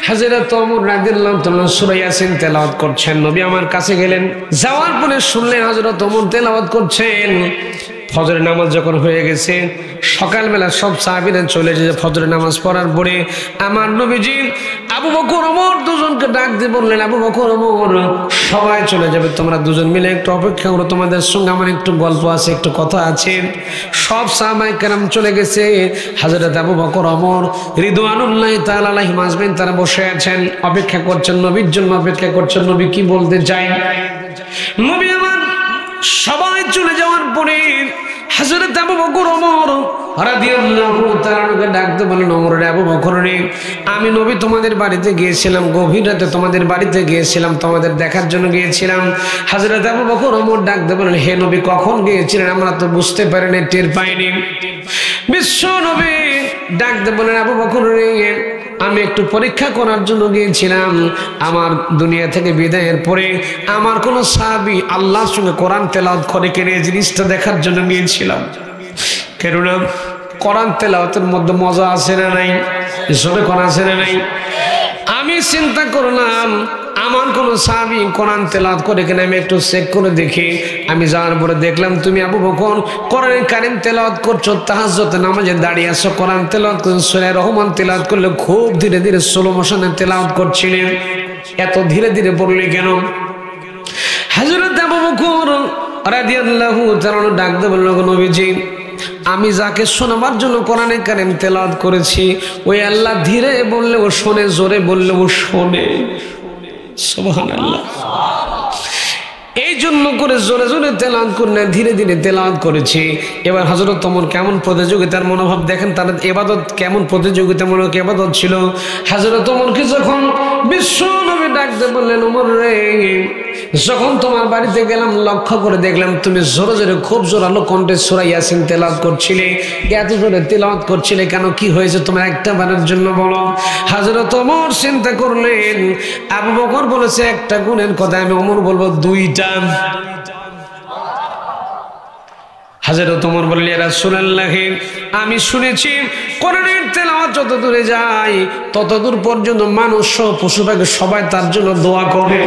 হযরত ওমর রাদিয়াল্লাহু তাআলা সূরা ইয়াসিন তেলাওয়াত করছেন। নবী আমার কাছে গেলেন, যাওয়ার পরে শুনলেন হযরত ওমর তেলাওয়াত করছেন। ফজরের নামাজ যখন হয়ে গেছে, সকালবেলা সব সাহাবীরা চলে এসেছে ফজরের নামাজ পড়ার পরে, আমার নবীজি আবু বকর ওমর দুজনকে ডাক দিয়ে বললেন, আবু বকর ওমর সবাই চলে যাবে, তোমরা দুজন মিলে একটু অপেক্ষা করো, তোমাদের সঙ্গে আমার একটু গল্প আছে, একটু কথা আছে। সব সাহাবায়ে কেরাম চলে গেছে। হযরত আবু বকর ওমর রিদওয়ানুল্লাহি তাআলা আলাইহিম আজমাইন তারা বসে আছেন, অপেক্ষা করছেন, নবীর জন্য অপেক্ষা করছেন, নবী কি বলতে চায়। নবী আমার সবাই চলে যাওয়ার পরে হযরত আবু বকর ওমর রাদিয়াল্লাহু তাআলা ডাকতে বলেন, ওমর রে, আবু বকর রে, আমি নবী তোমাদের বাড়িতে গিয়েছিলাম, গভীর রাতে তোমাদের বাড়িতে গিয়েছিলাম, তোমাদের দেখার জন্য গিয়েছিলাম। হযরত আবু বকর ওমর ডাকতে বলেন, হে নবী কখন গিয়েছিলেন? আমরা তো বুঝতে পারিনি, টের পাইনি। বিশ্ব নবী ডাকতে বলেন, আবু বকর রে, আমি একটু পরীক্ষা করার জন্য গিয়েছিলাম। আমার দুনিয়া থেকে বিদায়ের পরে আমার কোন সাহাবী আল্লাহর সঙ্গে কোরআন তেলাওয়াত করে কিনা এই জিনিসটা দেখার জন্য গিয়েছিলাম। কেননা কোরআন তেলাওয়াতের মধ্যে মজা আছে না নাই, জোরে কোরআন আছে না নাই। আমি চিন্তা করলাম আমার কোন সাহাবী কোরআন তেলাওয়াত করে কিনা আমি একটু চেক করে দেখি। আমি যাওয়ার পরে দেখলাম তুমি আবু বকর কোরআন কারীম তেলাওয়াত করছো, তাহাজ্জুদ নামাজে দাঁড়িয়ে আছো, কোরআন তেলাওয়াত করছো, সূরা রহমান তেলাওয়াত করলে খুব ধীরে ধীরে স্লো মোশনে তেলাওয়াত করছিলেন। এত ধীরে ধীরে পড়লে কেন? হযরত আবু বকর রাদিয়াল্লাহু তাআলা ডাক দিয়ে বলল, নবীজি আমি যাকে শোনাবার জন্য কোরআনে কারীম তেলাওয়াত করেছি, ওই আল্লাহ ধীরে বললে ও শোনে, জোরে বললে ও শোনে। সুবহানাল্লাহ। এই জন্য করে জোরে জোরে তেলাওয়াত করে ধীরে ধীরে তেলাওয়াত করেছি। এবার হযরত ওমর কেমন প্রতিযোগিতার মনোভাব দেখেন, তার ইবাদত কেমন প্রতিযোগিতামূলক ইবাদত ছিল। হযরত ওমরকে যখন বিশ্ব নবী ডাকতে বললেন, ওমর রে, যখন তোমার বাড়িতে গেলাম লক্ষ্য করে দেখলাম তুমি জোরে জোরে খুব জোরালো কণ্ঠে সূরা ইয়াসিন তেলাওয়াত করছিলে। এত জোরে তেলাওয়াত করছিলে কেন? কি হয়েছে তোমার একটা বারের জন্য বলো। হযরত ওমর চিন্তা করলেন, আবু বকর বলেছে একটা গুণের কথা, আমি ওমর বলবো দুইটা। হযরত ওমর বললেন, ইয়া রাসূলুল্লাহ, আমি শুনেছি কোরআনের তেলাওয়াত যত দূরে যায় তত দূর পর্যন্ত মানুষ পশু পাখি সবাই তার জন্য দোয়া করে।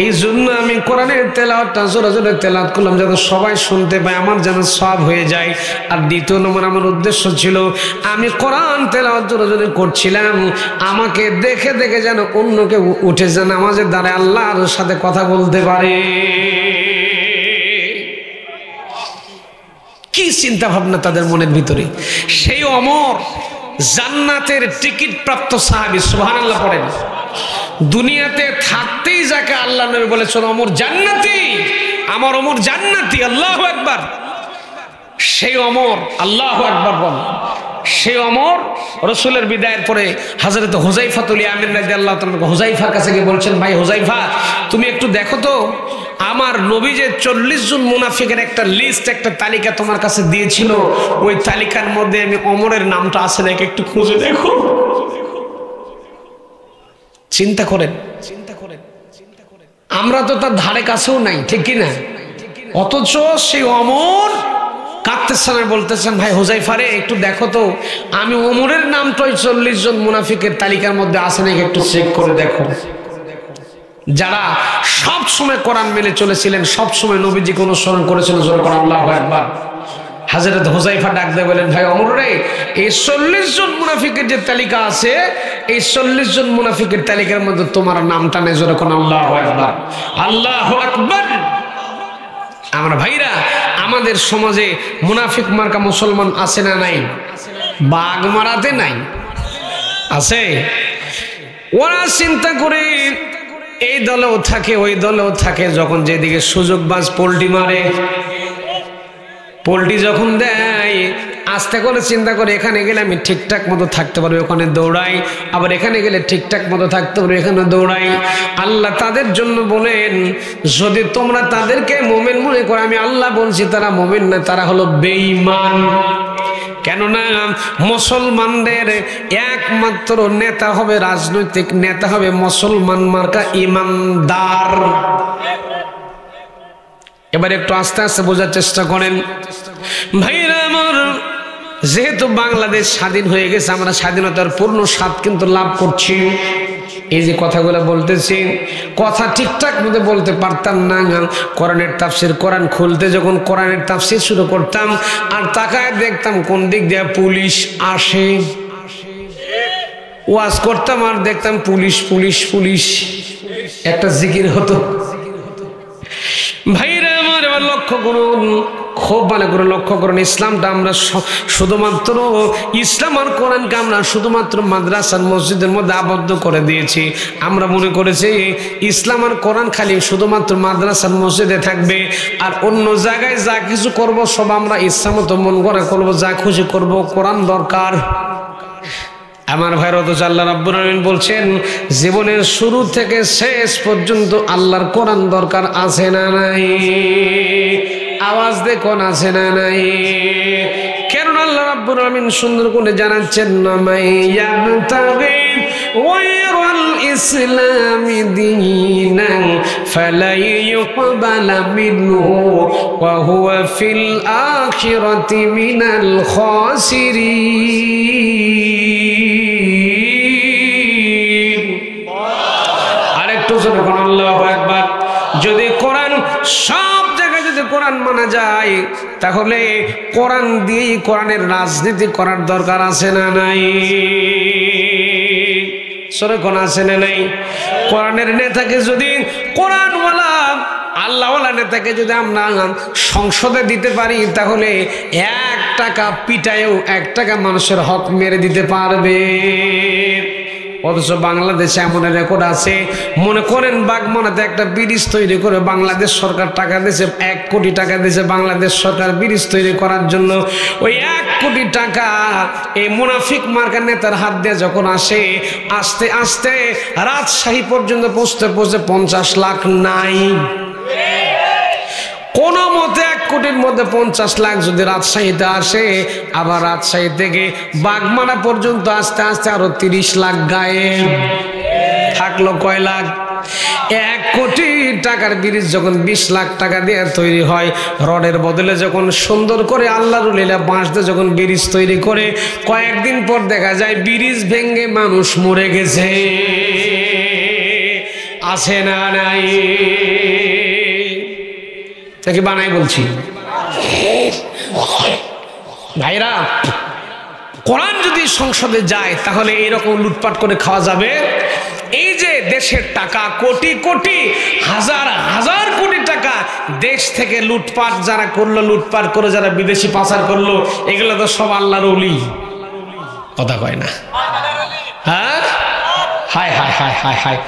এই জন্য আমি কোরআনের তেলাওয়াতটা জোরে জোরে তেলাওয়াত করলাম যাতে সবাই শুনতে পায়, আমার যেন সওয়াব হয়ে যায়। আর দ্বিতীয় নম্বর আমার উদ্দেশ্য ছিল আমি কোরআন তেলাওয়াত জোরে জোরে করছিলাম, আমাকে দেখে দেখে যেন অন্য কেউ উঠে যেন নামাজের দ্বারা আল্লাহর সাথে কথা বলতে পারে। কি চিন্তা ভাবনা তাদের মনের ভিতরে। সেই ওমর জান্নাতের টিকিট প্রাপ্ত সাহাবী, সুবহানাল্লাহ পড়েন। দুনিয়াতে থাকতেই যাকে আল্লাহ নবী বলেছেন ওমর জান্নাতি, আমার ওমর জান্নাতি, আল্লাহু আকবার। সেই ওমর, আল্লাহু আকবার বল, সেই ওমর রাসূলের বিদায়ের পরে হযরত হুযায়ফাতুল ইয়ামান রাদিয়াল্লাহু তাআলা হুযায়ফার কাছে গিয়ে বলছেন, ভাই হুযায়ফা, তুমি একটু দেখো তো আমার নবী যে 40 জন মুনাফিকের একটা লিস্ট, একটা তালিকা তোমার কাছে দিয়েছিল, ওই তালিকার মধ্যে আমি ওমরের নামটা আছে নাকি একটু খুঁজে দেখো। চিন্তা করেন, আমরা তো তার ধারে কাছেও নাই, ঠিক কি না? অথচ সেই ওমর কাঁদতেছেন আর বলতেছেন, ভাই হুযায়ফা রে, একটু দেখো তো আমি ওমরের নামটা ওই 40 জন মুনাফিকের তালিকার মধ্যে আছে নাকি একটু চেক করে দেখো। যারা সব সময় কোরআন মেনে চলেছিলেন, সব সময় নবীজিকে অনুসরণ করেছিলেন, জোরে কোরআন আল্লাহু আকবার। হযরত হুযায়ফা ডাক দিয়ে বলেন, ভাই ওমর রে, এই 40 জন মুনাফিকের যে তালিকা আছে, এই 40 জন মুনাফিকের তালিকার মধ্যে তোমার নামটা নেই, জোরে কোরআন আল্লাহু আকবার, আল্লাহু আকবার। আমরা ভাইরা, আমাদের সমাজে মুনাফিক মার্কা মুসলমান আছে না নাই? বাঘ মারাতে নাই, আছে। ওরা চিন্তা করে এই দলেও থাকে ওই দলেও থাকে, যখন যেদিকে সুযোগ বাজ পোল্টি মারে, পোল্টি যখন দেয় আস্তে করে চিন্তা করে এখানে গেলে আমি ঠিকঠাক মতো থাকতে পারবো, ওখানে দৌড়াই, আবার এখানে গেলে ঠিকঠাক মতো থাকতে পারবো, এখানে দৌড়াই। আল্লাহ তাদের জন্য বলেন, যদি তোমরা তাদেরকে মুমিন মনে করো, আমি আল্লাহ বলছি তারা মুমিন না, তারা হলো বেঈমান। কেননা মুসলমানদের একমাত্র নেতা হবে, রাজনৈতিক নেতা হবে মুসলমান মার্কা ইমানদার। এবার একটু আস্তে আস্তে বোঝার চেষ্টা করেন ভাইরা আমার। যেহেতু বাংলাদেশ স্বাধীন হয়ে গেছে, আমরা স্বাধীনতার পূর্ণ স্বাদ কিন্তু লাভ করছি। এই যে কথাগুলো বলতেছি, কথা ঠিকঠাক মতো বলতে পারতাম না। কোরআনের তাফসীর, কোরআন খুলতে যখন কোরআনের তাফসীর শুরু করতাম আর তাকায় দেখতাম কোন দিক দিয়ে পুলিশ আসে, ওয়াজ করতাম আর দেখতাম পুলিশ পুলিশ পুলিশ, একটা জিকির হতো। ভাইরা আমার, এবার লক্ষ্য করুন, খুব ভালো করে লক্ষ্য করুন। ইসলামটা আমরা শুধুমাত্র, ইসলাম আর কোরআনকে আমরা শুধুমাত্র মাদ্রাসার মসজিদের মধ্যে আবদ্ধ করে দিয়েছি। আমরা মনে করেছি ইসলাম আর কোরআন খালি শুধুমাত্র মাদ্রাসার মসজিদে থাকবে, আর অন্য জায়গায় যা কিছু করব সব আমরা ইচ্ছা মতো মন গড়া করবো, যা খুশি করব। কোরআন দরকার। আমার ভাইরা, অথচ আল্লাহ রাব্বুল আলামিন বলছেন জীবনের শুরু থেকে শেষ পর্যন্ত আল্লাহর কোরআন দরকার আছে না নাই? আওয়াজ দেখুন, আছে না নাই? কেন আল্লাহ রাব্বুল আলামিন সুন্দর করে জানাচ্ছেন, মাইয়াবতাগি গায়রাল ইসলামি দীনান ফালাই ইউকবালা মিনহু ওয়া হুয়া ফিল আখিরাতি মিনাল খাসিরিন। আরেকটু জোরে বলুন আল্লাহু আকবার। যদি কোরআন, সব জায়গায় যদি কোরআন মানা যায়, তাহলে কোরআন দিয়েই কোরআনের রাজনীতি করার দরকার আছে না নাই? সরে কোন আছে না নাই? কোরআনের নেতাকে যদি, কোরআনওয়ালা আল্লাহওয়ালা নেতাকে যদি আমরা সংসদে দিতে পারি, তাহলে 1 টাকা পিটায়ও 1 টাকা মানুষের হক মেরে দিতে পারবে। অথচ বাংলাদেশে এমন রেকর্ড আছে, মনে করেন বাগমারাতে একটা ব্রিজ তৈরি করে বাংলাদেশ সরকার টাকা দিয়েছে, 1 কোটি টাকা দিয়েছে বাংলাদেশ সরকার ব্রিজ তৈরি করার জন্য। ওই 1 কোটি টাকা এই মুনাফিক মার্কা নেতার হাত দিয়ে যখন আসে, আস্তে আস্তে রাজশাহী পর্যন্ত পৌঁছতে পৌঁছতে 50 লাখ নাই। কোন মতে 1 কোটির মধ্যে 50 লাখ যদি রাজশাহীতে আসে, আবার রাজশাহী থেকে বাগমারা পর্যন্ত আস্তে আস্তে আরো 30 লাখ গায়েব থাকলো। কয় লাখ? 1 কোটি টাকার ব্রিজ যখন 20 লাখ টাকা দিয়ে তৈরি হয়, রডের বদলে যখন সুন্দর করে আল্লাহর লীলা বাঁশ দিয়ে যখন ব্রিজ তৈরি করে, কয়েকদিন পর দেখা যায় ব্রিজ ভেঙে মানুষ মরে গেছে। আছে না নাই? তাকে বানাই বলছি ভাইরা। কোরআন যদি সংসদে যায়, তাহলে এরকম লুটপাট করে খাওয়া যাবে? এই যে দেশের টাকা, কোটি কোটি, হাজার হাজার কোটি টাকা দেশ থেকে লুটপাট যারা করলো, লুটপাট করে যারা বিদেশি পাচার করলো, এগুলো তো সব আল্লাহর ওলি। কথা কয় না? হ্যাঁ, হায় হায় হায় হায় হায়।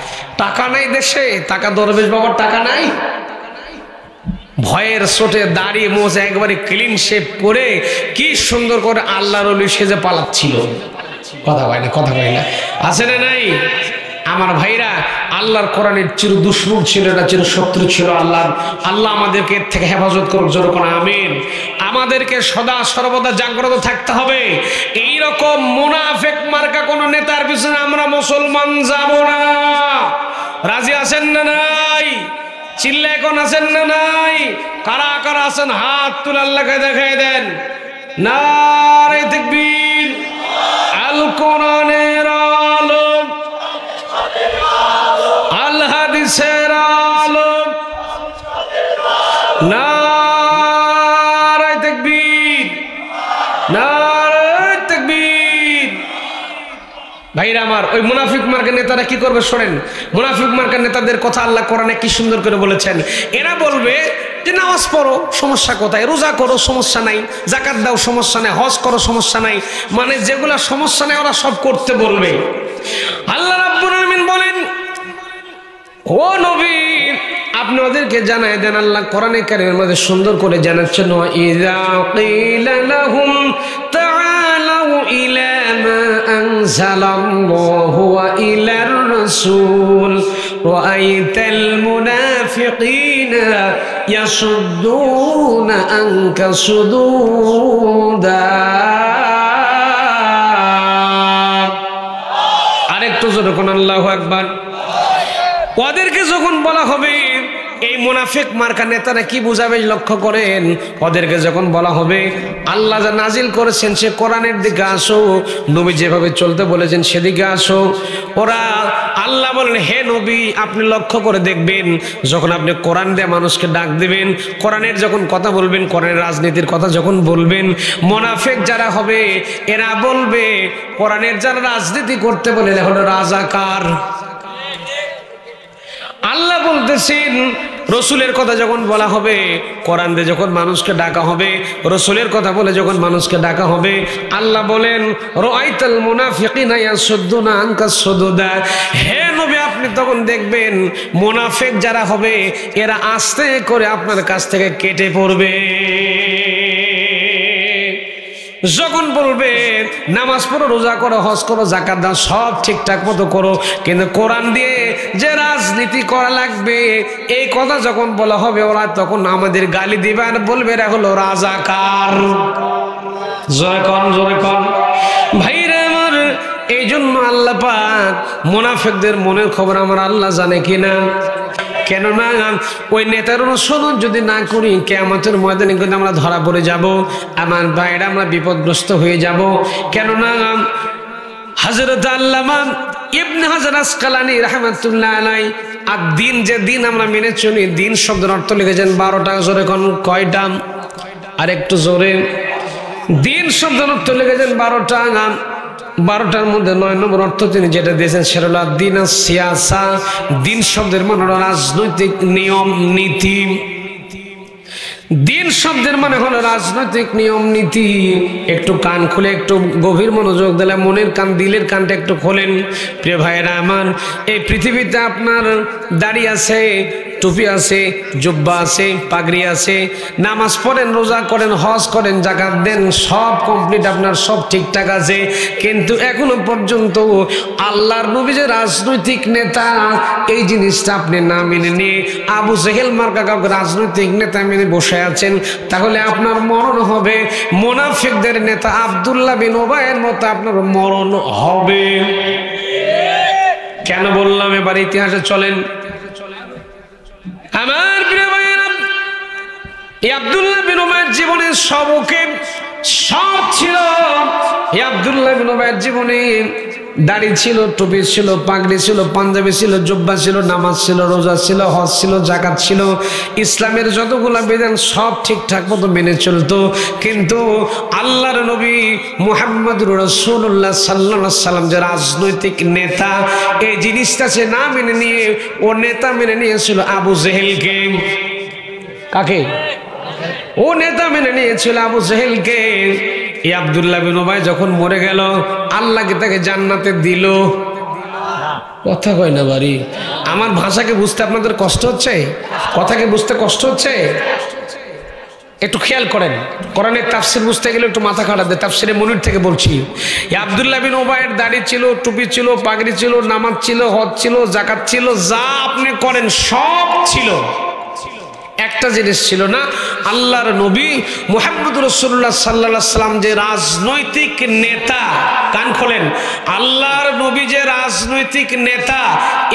টাকা নাই দেশে, টাকা দরবেশ বাবার টাকা নাই। ভয়ের চোটে দাড়ি মোজ একবারে ক্লিন শেভ করে কি সুন্দর করে আল্লাহর ওলি সেজে পালাচ্ছিল। কথা কয় না? কথা কয় না? আছে না নাই? আমার ভাইরা, আল্লাহর কোরআনের চির দুশমন ছিল, এটা চির শত্রু ছিল। আল্লাহ আমাদেরকে এর থেকে হেফাজত করুক, জোরে কোন আমিন। আমাদেরকে সদা সর্বদা জাগ্রত থাকতে হবে। এইরকম মুনাফিক মার্কা কোন নেতার পিছনে আমরা মুসলমান যাব না। রাজি আছেন না নাই? চিল্লা এখন আছেন না নাই? কারা কারা আছেন হাত তুলে আল্লাহকে দেখাই দেন। নারে তাকবীর। আল কোরআনের আলো, আল হাদিসের আলো, নারে তাকবীর, নারে তাকবীর। ভাইরা আমার, ওই মুনাফিক মার্কা নেতারা কি করবে শোনেন। মুনাফিক মার্কা নেতাদের কথা আল্লাহ কোরআনে কি সুন্দর করে বলেছেন। এরা বলবে যে নামাজ পড়ো, সমস্যা কোথায়? রোজা করো, সমস্যা নাই। যাকাত দাও, সমস্যা নাই। হজ করো, সমস্যা নাই। মানে যেগুলা সমস্যা নাই ওরা সব করতে বলবে। আল্লাহ রাব্বুল আলামিন বলেন, ও নবী, আপনি ওদেরকে জানায় দেন। আল্লাহ কোরআনে কারীমের মধ্যে সুন্দর করে জানাচ্ছেন, ওয়া ইযা ক্বিলা লাহুম তাআলাউ ইলা মা আনজালাল্লাহু ওয়া ইলার রাসূল রাআইতাল মুনাফিকিনা ইয়াসুদ্দুনা আনকা সুদুদা। জোরে কোন আল্লাহু আকবার। ওদেরকে যখন বলা হবে এই মুনাফিক মার্কা নেতারা কি বুঝাবে লক্ষ্য করেন, ওদেরকে যখন বলা হবে আল্লাহ যা নাজিল করেছেন সে কোরআনের দিকে আসো, নবী যেভাবে চলতে বলেছেন সেদিকে আসো, ওরা আল্লাহ বলেন হে নবী আপনি লক্ষ্য করে দেখবেন যখন আপনি কোরআন দিয়ে মানুষকে ডাক দিবেন, কোরআনের যখন কথা বলবেন, কোরআনের রাজনীতির কথা যখন বলবেন, মুনাফিক যারা হবে এরা বলবে কোরআনের যারা রাজনীতি করতে বলে এরা হলো রাজাকার। আল্লাহ বলতেছেন রসুলের কথা যখন বলা হবে, কোরআন দিয়ে যখন মানুষকে ডাকা হবে, রসুলের কথা বলে যখন মানুষকে ডাকা হবে, আল্লাহ বলেন রাআইতাল মুনাফিকিনা ইয়াসুদ্দুনা আনকা সুদুদা, হে নবী আপনি তখন দেখবেন মুনাফিক যারা হবে এরা আস্তে করে আপনার কাছ থেকে কেটে পড়বে। যখন বলবে নামাজ পড়ো, রোজা করো, হজ করো, যাকাত দাও, সব ঠিকঠাক মতো করো, কিন্তু কোরআন দিয়ে যে রাজনীতি করা লাগবে এই কথা যখন বলা হবে ওরা তখন আমাদের গালি দিবে আর বলবে এরা হলো রাজাকার। জয় কন জয় কন ভাইরা আমার। এই জন্য আল্লাহ পাক মুনাফিকদের মনের খবর আমার আল্লাহ জানে কিনা। কেননা ওই নেতার অনুসরণ যদি না করি কিয়ামতের ময়দানে কিন্তু আমরা ধরা পড়ে যাব, আমার ভাইরা আমরা বিপদগ্রস্ত হয়ে যাব। কেননা হযরত আল্লামা ইবনে হাজার আসকালানী রাহমাতুল্লাহ আলাইহি আর দিন যে দিন আমরা মেনে চলি, দিন শব্দের অর্থ লিখেছেন 12টা। জোরে কোন কয়টা? আর একটু জোরে। দিন শব্দের অর্থ লিখেছেন 12টা। 12টার মধ্যে 9 নম্বর অর্থ তিনি যেটা দিয়েছেন সেটা হলো দিন সিয়াসা। দিন শব্দের মানে হলো রাজনৈতিক নিয়ম নীতি। দিন শব্দের মানে হলো রাজনৈতিক নিয়ম নীতি। একটু কান খুলে একটু গভীর মনোযোগ দিলে মনের কান দিলের কানটা একটু খোলেন। প্রিয় ভাইয়েরা আমার, এই পৃথিবীতে আপনার দাড়ি আছে, টুপি আছে, জুব্বা আছে, পাগড়ি আছে, নামাজ পড়েন, রোজা করেন, হজ করেন, যাকাত দেন, সব কমপ্লিট, আপনার সব ঠিকঠাক আছে, কিন্তু এখনো পর্যন্ত আল্লাহর নবী যে রাজনৈতিক নেতা এই জিনিসটা আপনি না মেনে নিয়ে আবু জেহেল মার্কা কাউকে রাজনৈতিক নেতা মেনে বসে আছেন, তাহলে আপনার মরণ হবে মুনাফিকদের নেতা আব্দুল্লাহ বিন উবাইয়ের মতো আপনার মরণ হবে। কেন বললাম? এবার ইতিহাসে চলেন। আমার প্রিয় ভাইয়েরা, এই আব্দুল্লাহ বিন উবাইয়ের জীবনে সবকে সব ছিল। এই আব্দুল্লাহ বিন উবাইয়ের জীবনে দাড়ি ছিল, টুপি ছিল, পাগড়ি ছিল, পাঞ্জাবি ছিল, জুব্বা ছিল, নামাজ ছিল, রোজা ছিল, হজ ছিল, যাকাত ছিল, ইসলামের যতগুলা বিধান সব ঠিকঠাক মতো মেনে চলতো। কিন্তু আল্লাহর নবী মুহাম্মদুর রাসূলুল্লাহ সাল্লাল্লাহু আলাইহি সাল্লাম যে রাজনৈতিক নেতা এই জিনিসটা সে না মেনে নিয়ে ও নেতা মেনে নিয়েছিল আবু জেহেলকে। কাকে? ও নেতা মেনে নিয়েছিল আবু জেহেলকে। এই আব্দুল্লাহ বিন উবাই যখন মরে গেল আল্লাহকে তাকে জান্নাতে দিল। কথা কয় না বাড়ি। আমার ভাষাকে বুঝতে আপনাদের কষ্ট হচ্ছে? কথাকে বুঝতে কষ্ট হচ্ছে? একটু খেয়াল করেন, কোরআনের তাফসীর বুঝতে গেলে একটু মাথা খারাপ দেয়। তাফসীরে মুনির থেকে বলছি, এই আব্দুল্লাহ বিন উবাইয়ের দাড়ি ছিল, টুপি ছিল, পাগড়ি ছিল, নামাজ ছিল, হজ ছিল, যাকাত ছিল, যা আপনি করেন সব ছিল। একটা জিনিস ছিল না, আল্লাহর নবী মুহাম্মদুর রাসূলুল্লাহ সাল্লাল্লাহু আলাইহি সাল্লাম যে রাজনৈতিক নেতা, কান খোলেন, আল্লাহর নবী যে রাজনৈতিক নেতা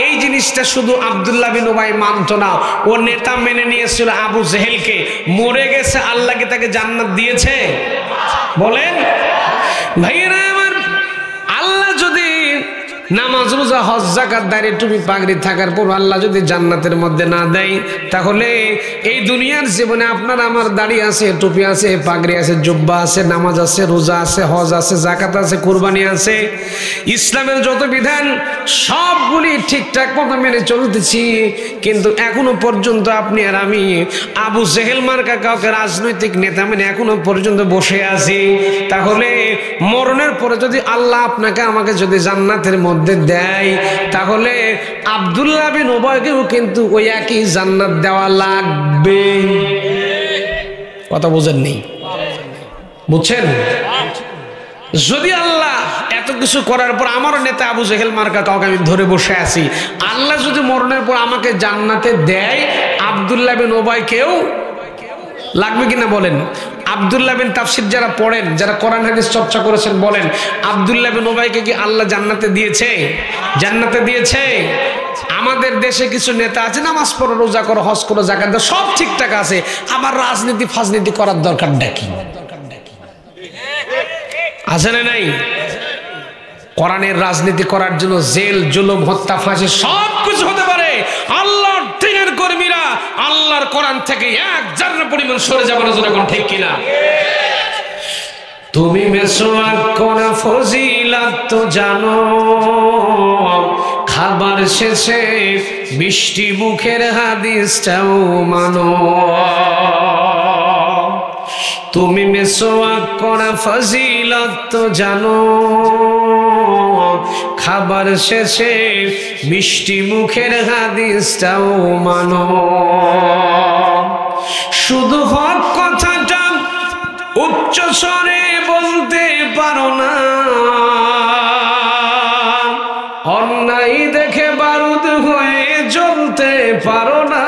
এই জিনিসটা শুধু আব্দুল্লাহ বিন উবাই মানত না, ও নেতা মেনে নিয়েছিল আবু জেহেলকে। মরে গেছে, আল্লাহকে তাকে জান্নাত দিয়েছে? বলেন ভাইয়েরা আমার, আল্লাহ যদি নামাজ রোজা হজ যাকাত দাড়ি টুপি পাগড়ি থাকার পর আল্লাহ যদি জান্নাতের মধ্যে না দেয়, তাহলে এই দুনিয়ার জীবনে আপনার আমার দাড়ি আছে, টুপি আছে, পাগড়ি আছে, জুব্বা আছে, নামাজ আছে, রোজা আছে, হজ আছে, যাকাত আছে, কুরবানি আছে, ইসলামের যত বিধান সবগুলি ঠিকঠাক মতো মেনে চলতেছি, কিন্তু এখনো পর্যন্ত আপনি আর আমি আবু জেহেল মার্কা কাউকে রাজনৈতিক নেতা মানে এখনো পর্যন্ত বসে আছি। তাহলে মরণের পরে যদি আল্লাহ আপনাকে আমাকে যদি জান্নাতের মধ্যে দেয়, তাহলে আব্দুল্লাহ বিন উবাইকেও কিন্তু ওই একই জান্নাত দেওয়া লাগবে। কথা বোঝেন নেই? বুঝছেন? যদি আল্লাহ এত কিছু করার পর আমার নেতা আবু জেহেল মার্কা কাউকে আমি ধরে বসে আছি, আল্লাহ যদি মরণের পর আমাকে জান্নাতে দেয়, আব্দুল্লাহ বিন উবাইকেও লাগবে কিনা বলেন? আব্দুল্লাহ বিন তাফসীর যারা পড়েন, যারা কোরআন হাদিস চর্চা করেছেন, বলেন আব্দুল্লাহ বিন উবাইকে কি আল্লাহ জান্নাতে দিয়েছে? জান্নাতে দিয়েছে? আমাদের দেশে কিছু নেতা আছে, নামাজ পড়ো, রোজা করো, হজ করো, যাকাত দাও, সব ঠিকঠাক আছে, আবার রাজনীতি ফাজনীতি করার দরকারটা কি? আছে না নাই? কোরআনের রাজনীতি করার জন্য জেল, জুলুম, হত্যা, ফাঁসি সব কিছু হতে পারে। আল্লাহর দ্বীনের কর্মীরা আল্লাহর কোরআন থেকে এক জাররা পরিমাণ সরে যাবে না, যখন ঠিক কিনা? তুমি মেসওয়াক করা ফজিলত তো জানো, খাবার শেষে মিষ্টি মুখের হাদিসটাও মানো। তুমি মেসওয়াক করা ফজিলত তো জানো, খাবার শেষে মিষ্টি মুখের হাদিসটাও মানো। শুধু হক কথাটা উচ্চ স্বরে বলতে পারো না, অন্যায় দেখে বারুদ হয়ে জ্বলতে পারো না।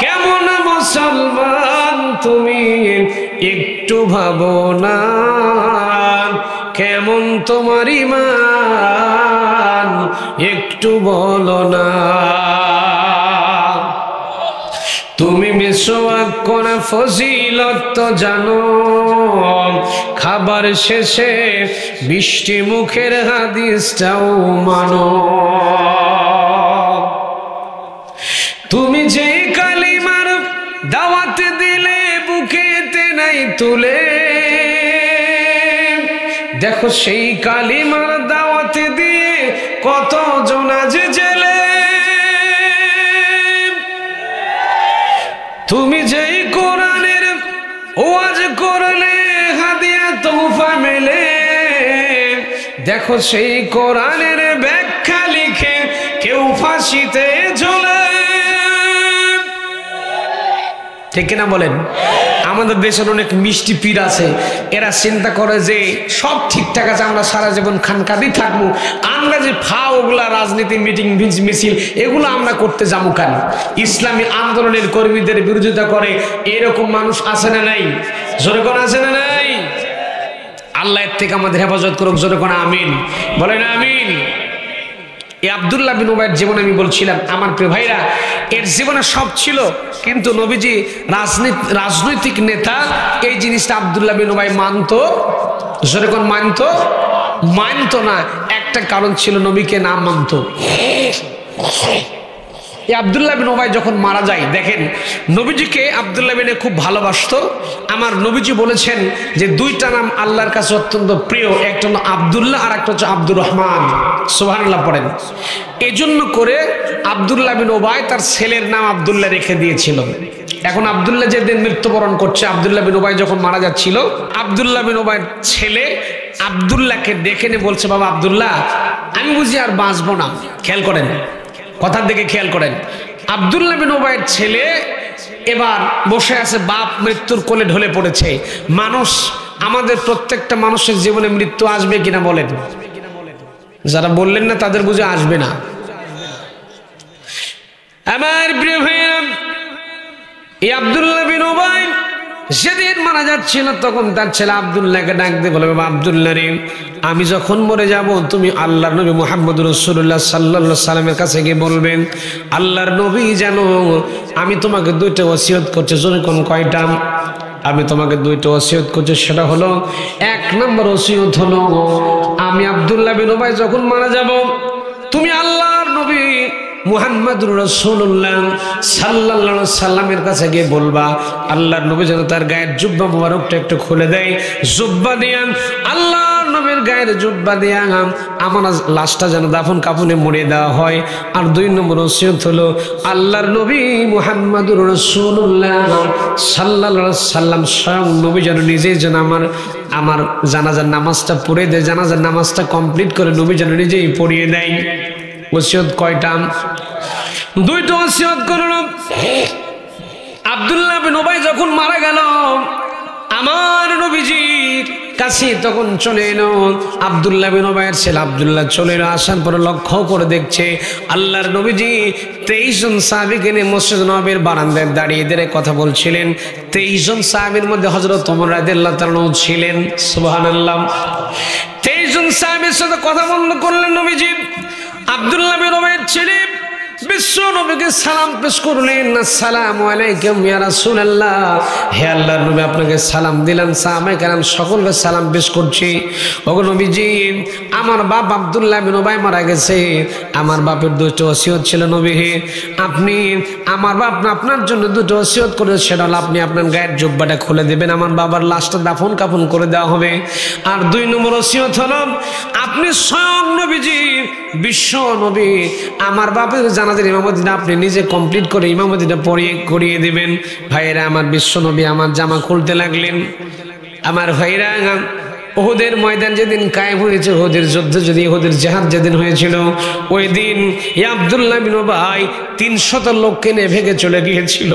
কেমন মুসলমান তুমি একটু ভাবো না, কেমন তোমার ঈমান একটু বলো না। তুমি মিসওয়াক করা ফজিলত তো জানো, খাবার শেষে মিষ্টি মুখের হাদিসটাও মানো। তুমি যে কালিমার দাওয়াত দিলে বুকেতে নাই তুলে, দেখো সেই কালিমার দাওয়াত দিয়ে কত জন আজ জেলে। তুমি যেই কোরআনের ওয়াজ করলে হাদিয়া তোহফা মেলে, দেখো সেই কোরআনের ব্যাখ্যা লিখে কেউ ফাঁসিতে ঝোলে। ঠিক কিনা বলেন? আমাদের দেশের অনেক মিষ্টি পীর আছে, এরা চিন্তা করে যে সব ঠিকঠাক আছে, আমরা সারা জীবন খানকাদি থাকবো, আমরা যে ওগুলা রাজনীতি মিটিং মিছিল এগুলো আমরা করতে যাবো কেন? ইসলামী আন্দোলনের কর্মীদের বিরোধিতা করে এরকম মানুষ আছে না নাই? জোরে কোন আছে না নাই? আল্লাহ এর থেকে আমাদের হেফাজত করুক, জোরে কোন আমিন বলেন আমিন। এই আব্দুল্লাহ বিন উবাইর জীবনে আমি বলছিলাম, আমার প্রিয় ভাইরা, এর জীবনে সব ছিল, কিন্তু নবীজি রাজনৈতিক নেতা এই জিনিসটা আব্দুল্লাহ বিন উবাই মানতো? জোরে কোন মানতো? মানতো না। একটা কারণ ছিল, নবীকে না মানতো। এই আব্দুল্লাহ বিন উবাই যখন মারা যায়, দেখেন নবীজিকে আব্দুল্লাহ বিন খুব ভালোবাসতো। আমার নবীজি বলেছেন যে দুইটা নাম আল্লাহর কাছে অত্যন্ত প্রিয়, একটা হলো আব্দুল্লাহ আর একটা হচ্ছে আব্দুর রহমান। সুবহানাল্লাহ পড়েন। এই জন্য করে আব্দুল্লাহ বিন উবাই তার ছেলের নাম আব্দুল্লাহ রেখে দিয়েছিল। এখন আব্দুল্লাহ যেদিন মৃত্যুবরণ করছে, আব্দুল্লাহ বিন উবাই যখন মারা যাচ্ছিল, আব্দুল্লাহ বিন উবাইয়ের ছেলে আব্দুল্লাহকে ডেকে নিয়ে বলছে, বাবা আব্দুল্লাহ, আমি বুঝি আর বাঁচবো না। খেয়াল করেন, কথার দিকে খেয়াল করেন। আব্দুল্লাহ বিন উবাইয়ের ছেলে এবার বসে আছে, বাপ মৃত্যুর কোলে ঢলে পড়েছে। মানুষ, আমাদের প্রত্যেকটা মানুষের জীবনে মৃত্যু আসবে কিনা বলেন? যারা বললেন না তাদের বুঝে আসবে না। আমার প্রিয় ভাইরা, এই আব্দুল্লাহ বিন উবাই যেদিন মারা যাচ্ছিল, তখন তার ছেলে আব্দুল্লাহকে ডাক দিয়ে বলে, বাবা আব্দুল্লাহ রে, আমি যখন মরে যাব, তুমি আল্লাহর নবী মুহাম্মদ রাসূলুল্লাহ সাল্লাল্লাহু আলাইহি সাল্লামের কাছে গিয়ে বলবেন, আল্লাহর নবী জানো আমি তোমাকে দুইটা ওসিয়ত করছি। জোরে কোন কয়টা? আমি তোমাকে দুইটা ওসিয়ত করছি। সেটা হলো, এক নম্বর ওসিয়ত হলো, আমি আব্দুল্লাহ বিন উবাই যখন মারা যাব, তুমি আল্লাহর নবী মুহাম্মদুর রাসূলুল্লাহ সাল্লাল্লাহু আলাইহি সাল্লামের কাছে গিয়ে বলবা, আল্লাহর নবী যেন তার গায়ের জুব্বা মোবারকটা একটু খুলে দেয়। জুব্বা দিয়ে আল্লাহর নবীর গায়ের জুব্বা দিয়ে আমার লাশটা যেন দাফন কাফনে মুড়িয়ে দেওয়া হয়। আর দুই নম্বর ওসিয়ত হলো, আল্লাহর নবী মুহাম্মদুর রাসূলুল্লাহ সাল্লাল্লাহু আলাইহি সাল্লাম স্বয়ং নবী যেন নিজেই যেন আমার জানাজার নামাজটা পড়ে দেয়, জানাজার নামাজটা কমপ্লিট করে নবী যেন নিজেই পড়িয়ে দেয়। ওসিয়ত কয়টা? দুইটা ওসিয়ত করল। আব্দুল্লাহ বিন উবাই যখন মারা গেল, আমার নবীজির কাছে তখন চলে এলো আব্দুল্লাহ বিন উবাইয়ের ছেলে আব্দুল্লাহ চলে এলো। আসার পরে লক্ষ্য করে দেখছে আল্লাহর নবীজি 23 জন সাহাবীকে নিয়ে মসজিদ নববীর বারান্দায় দাঁড়িয়ে দাঁড়িয়ে কথা বলছিলেন। 23 জন সাহাবীর মধ্যে হযরত ওমর রাদিয়াল্লাহু তাআলা ছিলেন। সুবহানাল্লাহ। 23 জন সাহাবীর সাথে কথা বন্ধ করলেন নবীজি। আব্দুল্লাহ বিন উবাইয়ের ছেলে বিশ্ব নবীকে সালাম পেশ করলেন, আসসালামু আলাইকুম ইয়া রাসূলুল্লাহ। হে আল্লাহর নবী, আপনাকে সালাম দিলাম, সাহাবায়ে কেরাম সকলকে সালাম পেশ করছি। ওগো নবীজি, আমার বাপ আব্দুল্লাহ বিন উবাই মারা গেছে। আমার বাপের দুটো ওসিয়ত ছিল নবী, আপনি আমার বাপ আপনার জন্য দুটো ওসিয়ত করেছে, সেটা হলো আপনি আপনার গায়ের জুব্বাটা খুলে দেবেন, আমার বাবার লাশটা দাফন কাফন করে দেওয়া হবে। আর 2 নম্বর ওসিয়ত হলো আপনি স্বয়ং নবীজি বিশ্ব নবী আমার বাপের জানাজার ইমামতিটা আপনি নিজে কমপ্লিট করে ইমামতিটা করিয়ে দিবেন। ভাইরা আমার বিশ্ব নবী আমার জামা খুলতে লাগলেন। আমার ভাইরা, উহুদের ময়দান যেদিন কায়েম হয়েছে, উহুদের যুদ্ধ যদি উহুদের জিহাদ যেদিন হয়েছিল, ওই দিন আব্দুল্লাহ বিন উবাই 300 লোককে নিয়ে ভেগে চলে গিয়েছিল।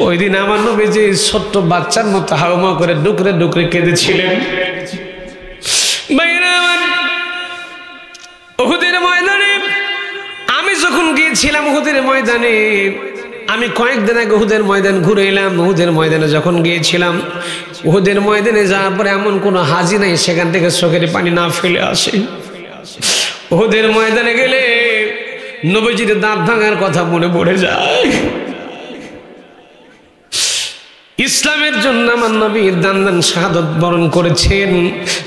ওই দিন আমার নবীজি ছোট্ট বাচ্চার মতো হাউমাউ করে ডুকরে ডুকরে কেঁদেছিলেন। ভাইরা আমার, উহুদের ময়দানে আমি যখন গিয়েছিলাম উহুদের ময়দানে, আমি কয়েকদিন আগে উহুদের ময়দান ঘুরে এলাম। উহুদের ময়দানে যখন গিয়েছিলাম, উহুদের ময়দানে যাওয়ার পরে এমন কোনো হাজি নাই সেখান থেকে চোখের পানি না ফেলে আসে। উহুদের ময়দানে গেলে নবীজির দাঁত ভাঙার কথা মনে পড়ে যায়। ইসলামের জন্য আমার নবী দান দান শাহাদত বরণ করেছেন,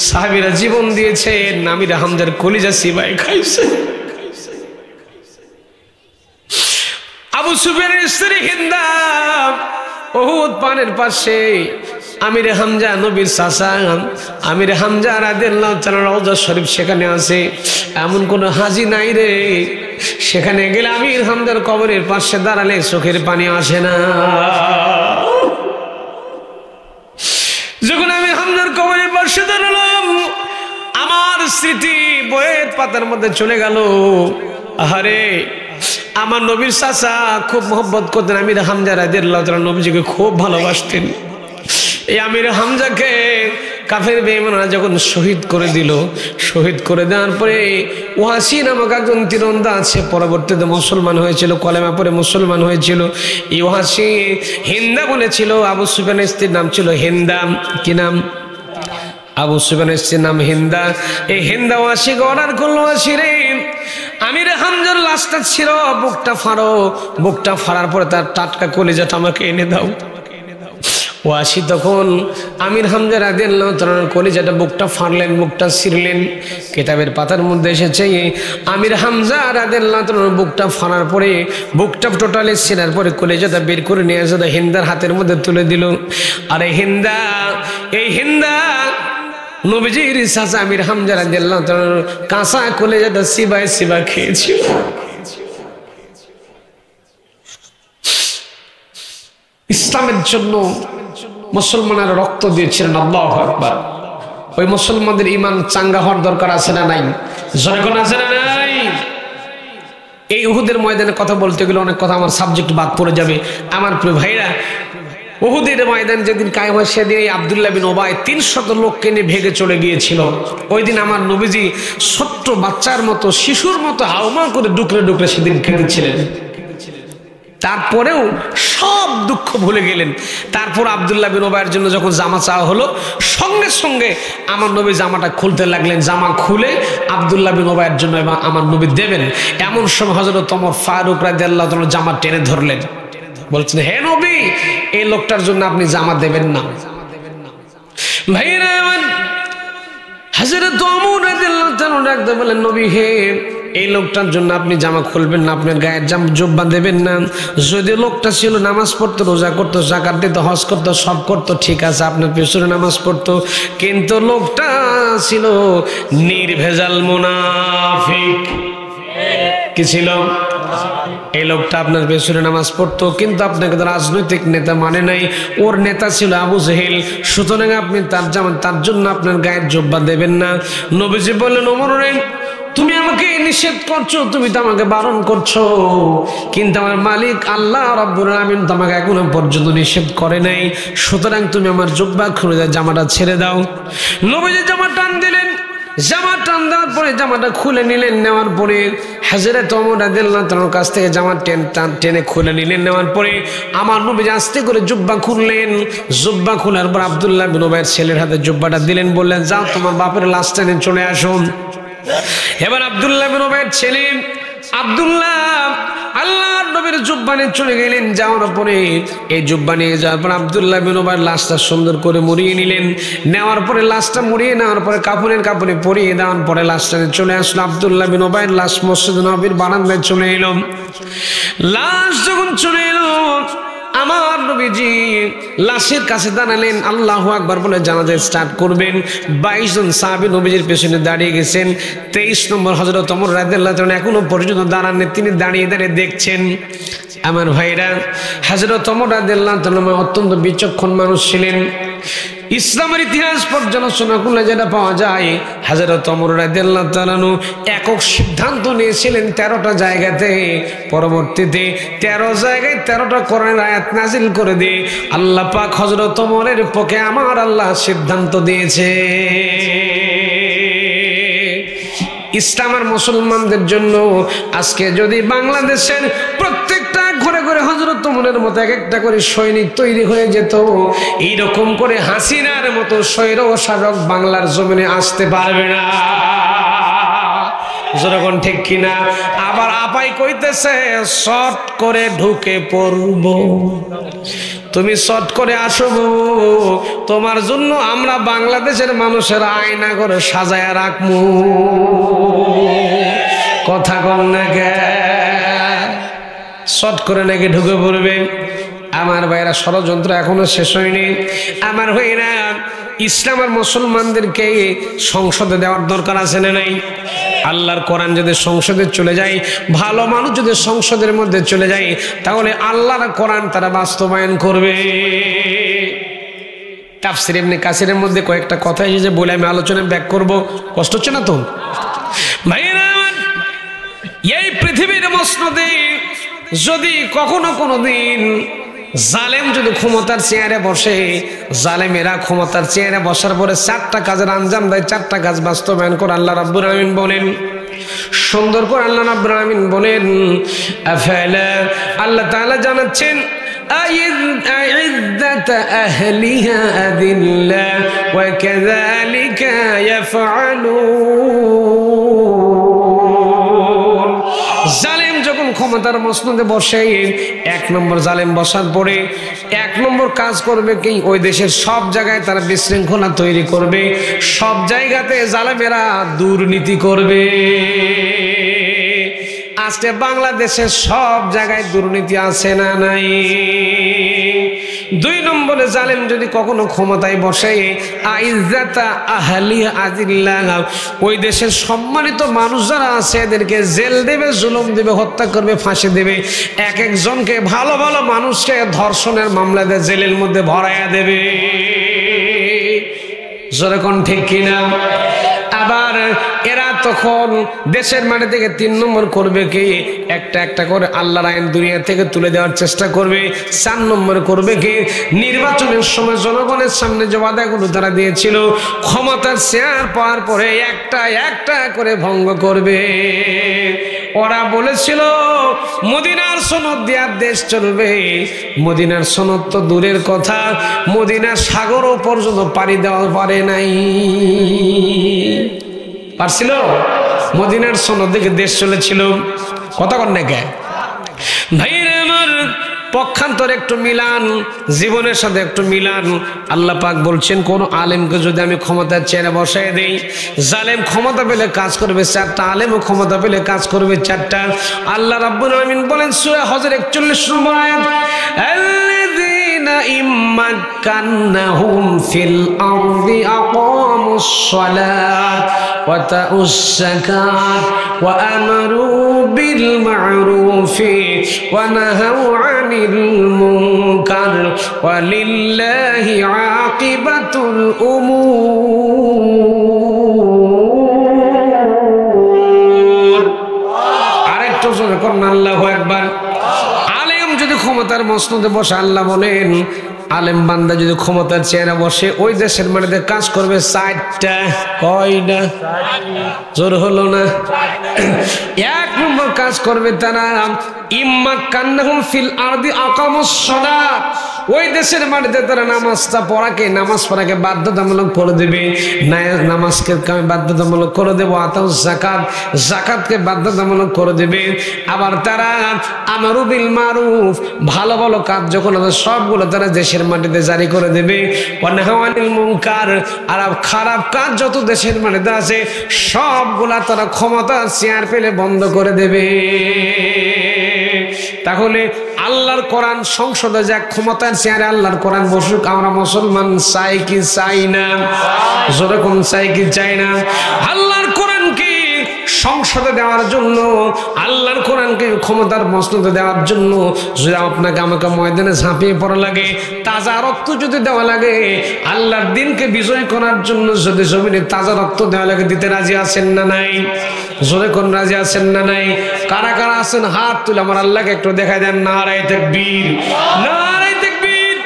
সাহাবীরা জীবন দিয়েছেন, আমির হামজার কলিজা সিবাই খাইছে। আবু সুফিয়ানের স্ত্রী হিন্দা উহুদ পানের পাশে আমির হামজা নবীর চাচা আমির হামজা রাদিয়াল্লাহু তাআলা রওজা শরীফ সেখানে আছে। এমন কোন হাজি নাই রে, সেখানে গেলে আমির হামজার কবরের পাশে দাঁড়ালে চোখের পানি আসে না। যখন আমি হামজার কবরের পাশে দাঁড়ালাম, আমার স্মৃতি বইয়ের পাতার মধ্যে চলে গেল। আহারে, আমার নবীর চাচা খুব মহব্বত করতেন, আমির হামজা রাদিয়াল্লাহু তাআলা নবীজিকে খুব ভালোবাসতেন। এই আমির হামজাকে কাফের বেঈমানরা যখন শহীদ করে দিল, শহীদ করে দেওয়ার পরে ওয়াসি নামক একজন তীরন্দাজ আছে, পরবর্তীতে মুসলমান হয়েছিল, কলেমা পড়ে মুসলমান হয়েছিল। এই ওয়াসি হিন্দা বলেছিল, আবু সুফিয়ানের স্ত্রীর নাম ছিল হিন্দা। কি নাম? আবু সুফিয়ানের স্ত্রীর নাম হিন্দা। এই হিন্দা ওয়াসিকে অর্ডার করলো, ওয়াসি রে, আমির হামজার লাশটা ছিল, বুকটা ফাড়ো, বুকটা ফাড়ার পরে তার টাটকা কলিজাটা আমাকে এনে দাও। ওয়াসি তখন আমির হামজা রাদিয়াল্লাহু তাআলার কলিজাটা বুকটা ফাড়লেন, বুকটা ছিঁড়লেন। কিতাবের পাতার মধ্যে এসেছে আমির হামজা রাদিয়াল্লাহু তাআলার বুকটা ফাড়ার পরে, বুকটা টোটালি ছিঁড়ার পরে কলিজাটা বের করে নিয়ে এসে হিন্দার হাতের মধ্যে তুলে দিল। আর এই হিন্দা নবীজির চাচা আমির হামজা রাদিয়াল্লাহু তাআলার কাঁচা কলিজাটা সিবাই সিবা খেয়েছিল। ইসলামের জন্য মুসলমানের রক্ত দিয়েছিলেন। আল্লাহু আকবার। ওই মুসলমানদের ঈমান চাঙ্গা হওয়ার দরকার আছে না নাই? জোরে কোন আছে না নাই? এই উহুদের ময়দানে কথা বলতে গেলে অনেক কথা আমার সাবজেক্ট বাদ পড়ে যাবে। আমার প্রিয় ভাইরা, উহুদের ময়দান যেদিন কায়েম হয় সেদিন আব্দুল্লাহ বিন উবাই 300 লোককে নিয়ে ভেগে চলে গিয়েছিল। ওই দিন আমার নবীজি ছোট্ট বাচ্চার মতো, শিশুর মতো হাউমাউ করে ডুকরে ডুকরে সেদিন কেঁদেছিলেন। তারপরেও সব দুঃখ ভুলে গেলেন। তারপর আব্দুল্লাহ বিন উবাইয়ের জন্য যখন জামা চাওয়া হলো, সঙ্গে সঙ্গে আমার নবী জামাটা খুলতে লাগলেন। জামা খুলে আব্দুল্লাহ বিন উবাইয়ের জন্য আমার নবী দেবেন, এমন সময় হযরত ওমর ফারুক রাদিয়াল্লাহু তাআলা জামা টেনে ধরলেন, বলছেন, হে নবী, এই লোকটার জন্য আপনি জামা দেবেন না। ভাইরা আমার, হযরত ওমর রাদিয়াল্লাহু তাআলা ডাকতে বলেন, নবী হে, এই লোকটার জন্য আপনি জামা খুলবেন না, আপনার গায়ের জুব্বা দেবেন না। যদি লোকটা ছিল নামাজ পড়তো, রোজা করতো, যাকাত দিত, হজ করতো, সব করতো, ঠিক আছে, আপনার পেছনে নামাজ পড়তো, কিন্তু লোকটা ছিল নির্ভেজাল মুনাফিক। কি ছিল? এই লোকটা আপনার পেছনে নামাজ পড়তো, কিন্তু আপনাকে রাজনৈতিক নেতা মানে নাই, ওর নেতা ছিল আবু জেহেল। সুতরাং আপনি তার জন্য আপনার গায়ের জুব্বা দেবেন না। নবীজি বললেন, ওমর রে, তুমি আমাকে নিষেধ করছো, তুমি তো আমাকে বারণ করছো, কিন্তু আমার মালিক আল্লাহ রাব্বুল আলামিন তোমাকে এখনো পর্যন্ত নিষেধ করে নাই, সুতরাং তুমি আমার জুব্বা খুলে দাও, জামাটা ছেড়ে দাও। নবীজি জামা টান দিলেন, জামা টান দেওয়ার পরে জামাটা খুলে নিলেন। নেওয়ার পরে হযরত ওমর রাদিয়াল্লাহু তাআলার কাছ থেকে জামা টেনে খুলে নিলেন। নেওয়ার পরে আমার নবীজি আস্তে করে জুব্বা খুললেন। জুব্বা খোলার পর আব্দুল্লাহ বিন উবাইয়ের ছেলের হাতে জুব্বাটা দিলেন, বললেন যাও তোমার বাপের লাশ টেনে চলে আসুন। এবার আব্দুল্লাহ বিন উবাইয়ের ছেলে আব্দুল্লাহ আল্লাহর নবীর জুব্বা নিয়ে চলে গেলেন। যাওয়ার পরে এই জুব্বা নিয়ে যাওয়ার পর আব্দুল্লাহ বিন উবাইয়ের লাশটা সুন্দর করে মুড়িয়ে নিলেন। নেওয়ার পরে লাশটা মুড়িয়ে নেওয়ার পরে কাপড়ে পরিয়ে দেওয়ার পরে লাশটা চলে আসলো। আব্দুল্লাহ বিন উবাইয়ের লাশ মসজিদ নববীর বারান্দায় চলে এলো। লাশ যখন চলে এলো, আমার নবীজি লাশের কাছে দাঁড়ালেন, আল্লাহু আকবার বলে জানাজা স্টার্ট করবেন। 22 জন সাহাবী নবীজির পেছনে দাঁড়িয়ে গেছেন। 23 নম্বর হযরত ওমর রাদিয়াল্লাহু তাআলা এখনো পর্যন্ত দাঁড়াননি, তিনি দাঁড়িয়ে দাঁড়িয়ে দেখছেন। আমার ভাইরা, হযরত ওমর রাদিয়াল্লাহু তাআলা অত্যন্ত বিচক্ষণ মানুষ ছিলেন। ইসলামের ইতিহাস পর্যালোচনা করলে যেটা পাওয়া যায়, হযরত ওমর রাদিয়াল্লাহু তাআলা একক সিদ্ধান্ত নিয়েছিলেন 13টা জায়গাতে। পরবর্তীতে 13 জায়গায় 13টা কোরআনের আয়াত নাজিল করে দিয়ে আল্লাহ পাক হযরত ওমরের পক্ষে আমার আল্লাহ সিদ্ধান্ত দিয়েছে। ইসলাম আর মুসলমানদের জন্য আজকে যদি বাংলাদেশের প্রত্যেকটা ঘরে ঘরে হযরত ওমরের মতো এক একটা করে সৈনিক তৈরি হয়ে যেত, এইরকম করে হাসিনার মতো স্বৈর শাসক বাংলার জমিনে আসতে পারবে না। যখন ঠিক কিনা? আবার আপাই কইতেছে শর্ট করে ঢুকে পড়ব, তুমি শর্ট করে আসবো, তোমার জন্য আমরা বাংলাদেশের মানুষের আয়না করে সাজায়া রাখবো। কথা কম না কে? শর্ট করে নাকি ঢুকে পড়বে। আমার ভাইরা, ষড়যন্ত্র এখনো শেষ হয়নি। আমার ভাইরা, ইসলাম আর মুসলমানদেরকে সংসদে দেওয়ার দরকার আছে না নাই? আল্লাহর কোরআন যদি সংসদে চলে যায়, ভালো মানুষ যদি সংসদের মধ্যে চলে যায়, তাহলে আল্লাহর কোরআন তারা বাস্তবায়ন করবে। তাফসীর ইবনে কাসিরের মধ্যে কয়েকটা কথা এসেছে, বলে আমি আলোচনা ব্যাক করব। কষ্ট হচ্ছে না তো ভাইরা? এই পৃথিবীর মসনদে যদি কখনো কোনোদিন জালেম যদি ক্ষমতার চেয়ারে বসে, জালেমেরা ক্ষমতার চেয়ারে বসার পরে 4টা কাজের আঞ্জাম দেয়, 4টা কাজ বাস্তবায়ন করে আল্লাহ রাব্বুল আলামিন বলেন, সুন্দর করে আল্লাহ রাব্বুল আলামিন বলেন, আফালা, আল্লাহ তাআলা জানাচ্ছেন আইয্যাত আহলিহা আদিল্লা ওয়া কাযালিকা ইয়াফআলুন। জালেম যখন ক্ষমতার মসনদে বসে, 1 নম্বর জালেম বসার পরে 1 নম্বর কাজ করবে কি? ওই দেশের সব জায়গায় তারা বিশৃঙ্খলা তৈরি করবে, সব জায়গাতে জালেমেরা দুর্নীতি করবে। আজকে বাংলাদেশের সব জায়গায় দুর্নীতি আছে না নাই? 2 নম্বরে জালেম যদি কখনো ক্ষমতায় বসে, আইজ্জাতা আহলি আজিল্লাহ, ওই দেশের সম্মানিত মানুষ যারা আছে এদেরকে জেল দেবে, জুলুম দেবে, হত্যা করবে, ফাঁসি দেবে। এক একজনকে, ভালো ভালো মানুষকে ধর্ষণের মামলা দিয়ে জেলের মধ্যে ভরাইয়া দেবে। যেরকম ঠিক কিনা? আবার এরা তখন দেশের মাটি থেকে 3 নম্বর করবে কি? একটা একটা করে আল্লাহর আইন দুনিয়া থেকে তুলে দেওয়ার চেষ্টা করবে। 4 নম্বর করবে কি? নির্বাচনের সময় জনগণের সামনে যে ওয়াদাগুলো তারা দিয়েছিল, ক্ষমতার চেয়ার পাওয়ার পরে একটা একটা করে ভঙ্গ করবে। ওরা বলেছিল মদিনার সনদ দিয়ে দেশ চলবে। মদিনার সনদ তো দূরের কথা, মদিনার সাগরও পর্যন্ত পাড়ি দেওয়া পারে নাই। পারছিল? মদিনার সনদ দেখে দেশ চলেছিল। কথা কন না কে ভাইরা আমার? পক্ষান্তরে একটু মিলান, জীবনের সাথে একটু মিলান। আল্লাহ পাক বলছেন, কোন আলেমকে যদি আমি ক্ষমতার চেয়ারে বসায় দেই, জালেম ক্ষমতা পেলে কাজ করবে 4টা, আলেমও ক্ষমতা পেলে কাজ করবে 4টা। আল্লাহ রাব্বুল আলামিন বলেন সূরা হজর 41 নম্বর আয়াত, আল্লাযীনা ইম্মাক্কান্নাহুম ফিল আরদি আকামুস সালাত ওয়া আতাউস যাকাত ওয়া আমারু বিল মা'রুফি ওয়া নাহাউ আনিল মুনকার ওয়া লিল্লাহি আকিবাতুল উমুর। করুন আল্লাহু আকবার। আলেম যদি ক্ষমতার মসনদে বসে, আল্লাহ বলেন আলেম বান্দা যদি ক্ষমতার চেয়ারে বসে ওই দেশের মাটিতে কাজ করবে 4টা। কয়টা? জোর হলো না? 1 নম্বর কাজ করবে তারা ইম্মা কান্নাহুম ফিল আরদি আকামুস সালাত, ওই দেশের মাটিতে তারা নামাজ পড়াকে বাধ্যতামূলক করে দেবে, নামাজকে বাধ্যতামূলক করে দেবো, আতাউ যাকাত, যাকাতকে বাধ্যতামূলক করে দেবে। আবার তারা আমারু বিল মারুফ, ভালো ভালো কাজ যখন আছে সবগুলো তারা দেশের মাটিতে জারি করে দেবে। ওয়া নাহাউ আনিল মুনকার, আর খারাপ কাজ যত দেশের মাটিতে আছে সবগুলা তারা ক্ষমতার চেয়ার পেলে বন্ধ করে দেবে। তাহলে আল্লাহর কোরআন সংসদে যাক, ক্ষমতার চেয়ারে আল্লাহর কোরআন বসুক, আমরা মুসলমান চাই কি চাই না? যেরকম চাই কি চাই না? আল্লাহর কোরআনকে সংসদে দেওয়ার জন্য, আল্লাহর কোরআনকে ক্ষমতার মসনদে দেওয়ার জন্য যদি আপনাকে আমাকে ময়দানে ঝাঁপিয়ে পড়া লাগে, তাজা রক্ত যদি দেওয়া লাগে, আল্লাহর দিনকে বিজয় করার জন্য যদি জমিনে তাজা রক্ত দেওয়া লাগে, দিতে রাজি আছেন না নাই? জোরে কোন রাজি আছেন না নাই? কারা কারা আছেন হাত তুলে আমার আল্লাহকে একটু দেখাই দেন। নারায়ে তাকবীর, নারায়ে তাকবীর।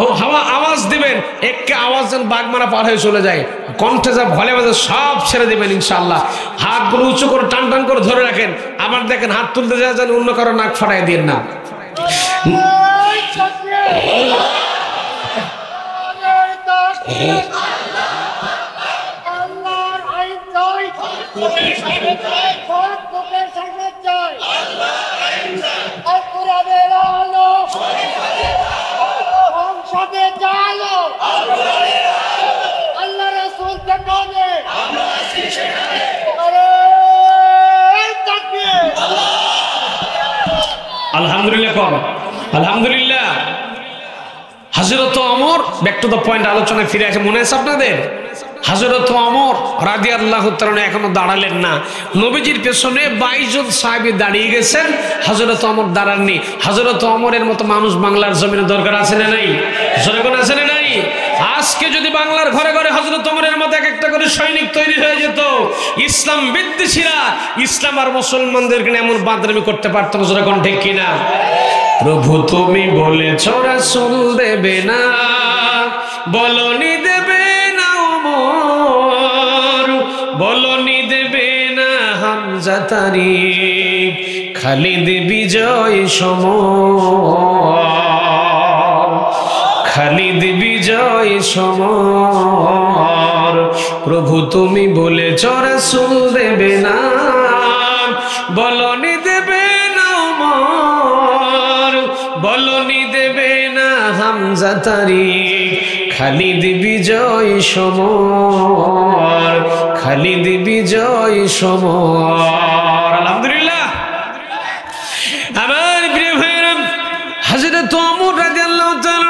ও হাওয়া আওয়াজ দিবেন, একে আওয়াজ যেন বাগমারা পার হয়ে চলে যায়, কণ্ঠে যা ভলে বাজে সব ছেড়ে দিবেন ইনশাআল্লাহ। হাতগুলো উঁচু করে টান টান করে ধরে রাখেন। আবার দেখেন হাত তুলতে যায় যেন অন্য কারো নাক ফাটাই দিন না। আলহামদুলিল্লাহ কর, আলহামদুলিল্লাহ। হযরত Omar, back to the point, আলোচনায় ফিরে আসে। মনে আছে আপনাদের? হযরত ওমর রাদিয়াল্লাহু তাআলা এখনো দাঁড়ালেন না। নবীজির পেছনে 22 জন সাহাবী দাঁড়িয়ে গেছেন, হযরত ওমর দাঁড়াননি। হযরত ওমরের মতো মানুষ বাংলার জমিনে দরকার আছে না নাই? জনগণ আছে না নাই? আজকে যদি বাংলার ঘরে ঘরে হযরত ওমরের মতো এক একটা করে সৈনিক তৈরি হয়ে যেত, ইসলাম বিদ্বেষীরা ইসলাম আর মুসলমানদেরকে এমন বাদরামি করতে পারত না। জনগণ ঠিক কিনা? প্রভু তুমি বলেছ রাসূল দেবে না, বলনি দেবে না ওমর, বলনি দেবে না হামজা তারিক, খালিদ বিজয় সমর, খালিদ বিজয় সমর। প্রভু তুমি বলেছ রাসূল দেবে না, বলনি দেবে না ওমর, বলনি দেবে না হামজা তারিক, খালিদ বিজয় সমর, খালিদ বিজয় সমর। আলহামদুলিল্লাহ। আমার প্রিয় ভাইরা, হযরত ওমর রাদিয়াল্লাহু তাআলা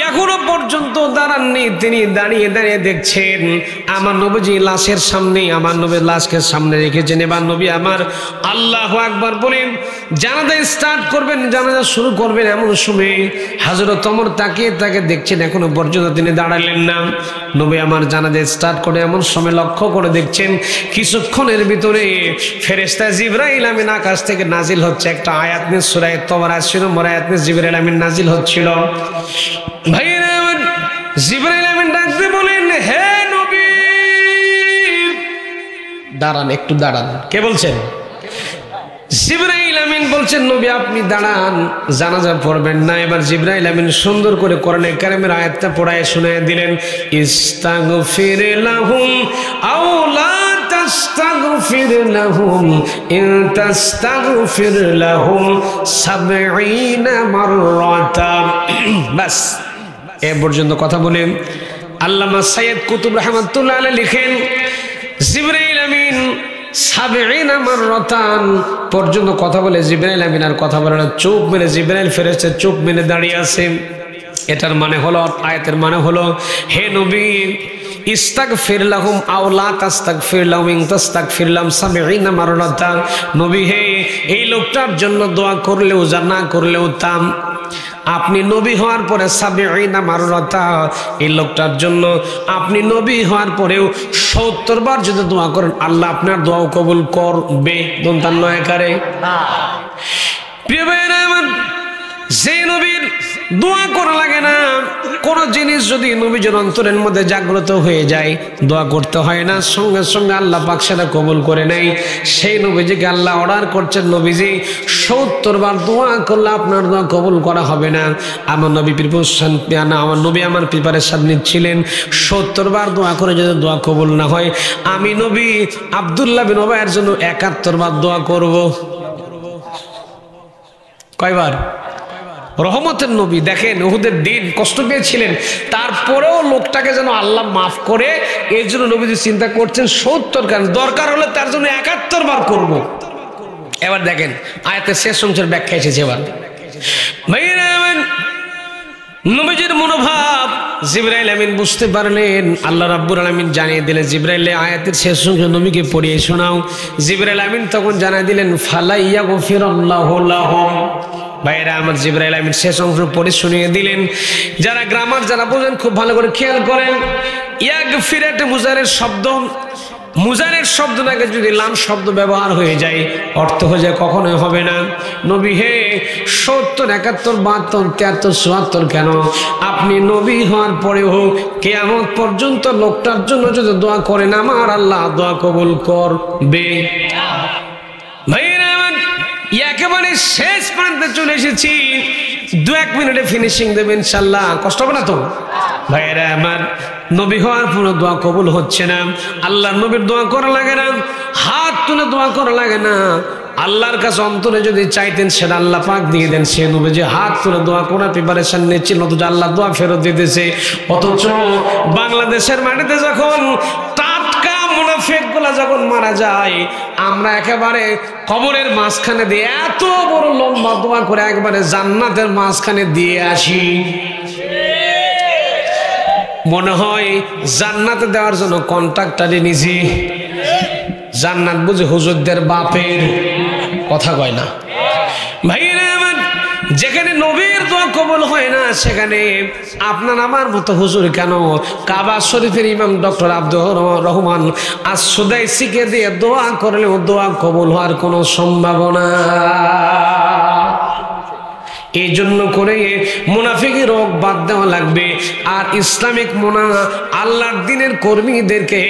এখনো পর্যন্ত দাঁড়াননি। তিনি দাঁড়িয়ে দাঁড়িয়ে দেখছেন আমার নবীজি লাশের সামনে, আমার নবীর লাশকে সামনে রেখেছেন। এবার নবী আমার আল্লাহু আকবার বলেন জানাজা স্টার্ট করবেন, জানাজা শুরু করবেন। এমন সময় হযরত ওমর তাকিয়ে তাকে দেখছেন, এখনো পর্যন্ত তিনি দাঁড়ালেন না। নবী আমার জানাজা স্টার্ট করে এমন সময় লক্ষ্য করে দেখছেন কিছুক্ষণের ভিতরে ফেরেশতা জিবরাইল আমিন আকাশ থেকে নাজিল হচ্ছে। একটা আয়াত নিয়ে সূরা তওবার 80 নম্বর আয়াত নিয়ে জিবরাইল আমিন নাজিল হচ্ছিল। ভাইরা আমার, জিবরাইল আমিন ডাকতে বলেন, হে নবী দাঁড়ান, একটু দাঁড়ান। কে বলছেন? জিবরাইল আমিন বলছেন নবী আপনি দাঁড়ান, জানাজা পড়বেন না। এবার জিবরাইল আমিন সুন্দর করে কোরআনে কারিমের আয়াতটা পড়ায় শুনিয়ে দিলেন, ইস্তাগফির লাহুম আও লা তাস্তাগফির লাহুম ইন তাস্তাগফির লাহুম 70 মাররাতান। বাস এ পর্যন্ত কথা বলে আল্লামা সাইয়্যিদ কুতুব রাহমাতুল্লাহ আলাইহি লিখেন, জিবরাইল আমিন 70 মাররাতান পর্যন্ত কথা বলে জিবরাইল আমিন আর কথা বলে না, চোখ মেলে জিবরাইল ফেরেশতা চোখ মেলে দাঁড়িয়ে আছে। এটার মানে হলো, আয়াতের মানে হলো, হে নবী ইস্তাগফির লাহুম আও লা তাস্তাগফির লাহুম ইন তাস্তাগফির লাহুম 70 মাররাতান। নবী হে এই লোকটার জন্য দোয়া করলেও যা না করলেও তাম আপনি নবী হওয়ার পরে সাবিঈনা মাররাতা, এই লোকটার জন্য আপনি নবী হওয়ার পরেও 70 বার যদি দোয়া করেন আল্লাহ আপনার দোয়াও কবুল করবে। দন্তান নয়কারে প্রিয় ভাইরা আমার, যে নবীর দোয়া করা লাগে না, কোন জিনিস যদি নবীর অন্তরের মধ্যে জাগ্রত হয়ে যায়, দোয়া করতে হয় না, সঙ্গে সঙ্গে আল্লাহ পাক সেটা কবুল করে নেয়। সেই নবীজিকে আল্লাহ অর্ডার করছেন, নবীজি 70 বার দোয়া করলে আপনার দোয়া কবুল করা হবে না। আমার নবী আমার প্রিপারেশন নিচ্ছিলেন, 70 বার দোয়া করে যদি দোয়া কবুল না হয়, আমি নবী আব্দুল্লাহ বিন উবাইয়ের জন্য 71 বার দোয়া করব। কয়বার? রহমতের নবী দেখেন, উহুদের দিন কষ্ট পেয়েছিলেন, তারপরেও লোকটাকে যেন আল্লাহ মাফ করে, এর জন্য নবীজি চিন্তা করছেন 70 কেন, দরকার হলে তার জন্য 71 বার করব। এবার দেখেন আয়াতের শেষ অংশের ব্যাখ্যা এসেছে। এবার নবীজির মনোভাব জিবরাইল আমিন বুঝতে পারলেন, আল্লাহ রাব্বুল আলামিন জানিয়ে দিলেন জিবরাইল আয়াতের শেষ অংশ নবীকে পড়িয়ে শোনাও। জিবরাইল আমিন তখন জানিয়ে দিলেন ফালাইয়া গফিরাল্লাহু লাহুম। ভাইরা আমার, জিবরাইল আমিন শেষ অংশ পড়ে শুনিয়ে দিলেন। যারা গ্রামার যারা বোঝেন খুব ভালো করে খেয়াল করেন, ইয়াগফিরাতে মুজারের শব্দ, মুজারের শব্দটাকে যদি লাম শব্দ ব্যবহার হয়ে যায়, অর্থ হয়ে যায় কখনোই হবে না। নবী হে 70, 71, 72, 73, 74 কেন, আপনি নবী হওয়ার পরেও কিয়ামত পর্যন্ত লোকটার জন্য যদি দোয়া করেন আমার আল্লাহ দোয়া কবুল করবে। ভাইরা আমার, একেবারে শেষ প্রান্তে চলে এসেছি, 2-1 মিনিটে ফিনিশিং দেবেন ইনশাআল্লাহ, কষ্ট হবে না তো? ভাইরা আমার, নবী হওয়ার পুরো দোয়া কবুল হচ্ছে না, আল্লাহ নবীর দোয়া করা লাগে না, হাত তুলে দোয়া করা লাগে না, আল্লাহর কাছে অন্তরে যদি চাইতেন সেটা আল্লাহ পাক দিয়ে দেন। সে নবী যে হাত তুলে দোয়া করার প্রিপারেশন নিচ্ছিল, অথচ আল্লাহ দোয়া ফেরত দিতেছে। অথচ বাংলাদেশের মাটিতে যখন টাটকা মুনাফিকগুলা যখন মারা যায়, আমরা একেবারে কবরের মাঝখানে দিয়ে এত বড় লম্বা দোয়া করে একবারে জান্নাতের মাঝখানে দিয়ে আসি, মনে হয় জান্নাতে দেওয়ার জন্য কন্ট্রাক্টারে নিছি। জান্নাত বুঝে হুজুরদের বাপের কথা কয় না। ভাইরা আমার, যেখানে নবীর দোয়া কবুল হয় না, সেখানে আপনার আমার মতো হুজুর কেন কাবা শরীফের ইমাম ডক্টর আব্দুর রহমান আস-সুদাইসিকে দিয়ে দোয়া করলেও দোয়া কবুল হওয়ার কোনো সম্ভাবনা। এই জন্য করে মুনাফিকের রোগ বাদ দেওয়া লাগবে। আর ইসলামিক আল্লাহর দিনের কর্মীদেরকে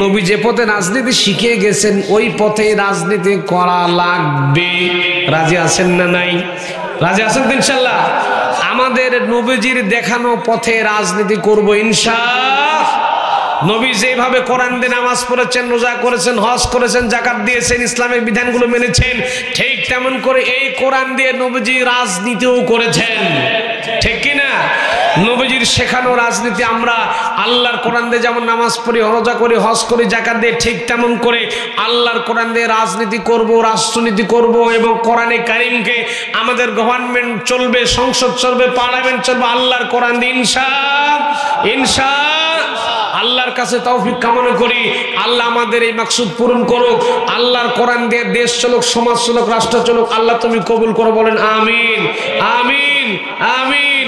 নবী যে পথে রাজনীতি শিখিয়ে গেছেন ওই পথে রাজনীতি করা লাগবে। রাজি আছেন না নাই? রাজি আছেন তো ইনশাআল্লাহ? আমাদের নবীজির দেখানো পথে রাজনীতি করব ইনশাআল্লাহ। নবী যেভাবে কোরআন দিয়ে নামাজ পড়েছেন, রোজা করেছেন, হজ করেছেন, যাকাত দিয়েছেন, ইসলামের বিধানগুলো মেনেছেন, ঠিক তেমন করে এই কোরআন দিয়ে নবীজি রাজনীতিও করেছেন। ঠিক কিনা? নবীজির শেখানো রাজনীতি আমরা আল্লাহর কোরআন দিয়ে যেমন নামাজ পড়ি, রোজা করি, হজ করি, যাকাত দিয়ে, ঠিক তেমন করে আল্লাহর কোরআন দিয়ে রাজনীতি করব, রাষ্ট্রনীতি করব এবং কোরআনে কারিমকে আমাদের গভর্নমেন্ট চলবে, সংসদ চলবে, পার্লামেন্ট চলবে আল্লাহর কোরআন দিয়ে ইনশাআল্লাহ। আল্লাহর কাছে তৌফিক কামনা করি, আল্লাহ আমাদের এই মাকসুদ পূরণ করুক। আল্লাহর কোরআন দিয়ে দেশ চলুক, সমাজ চলুক, রাষ্ট্র চলুক। আল্লাহ তুমি কবুল করো, বলেন আমিন, আমিন, আমিন।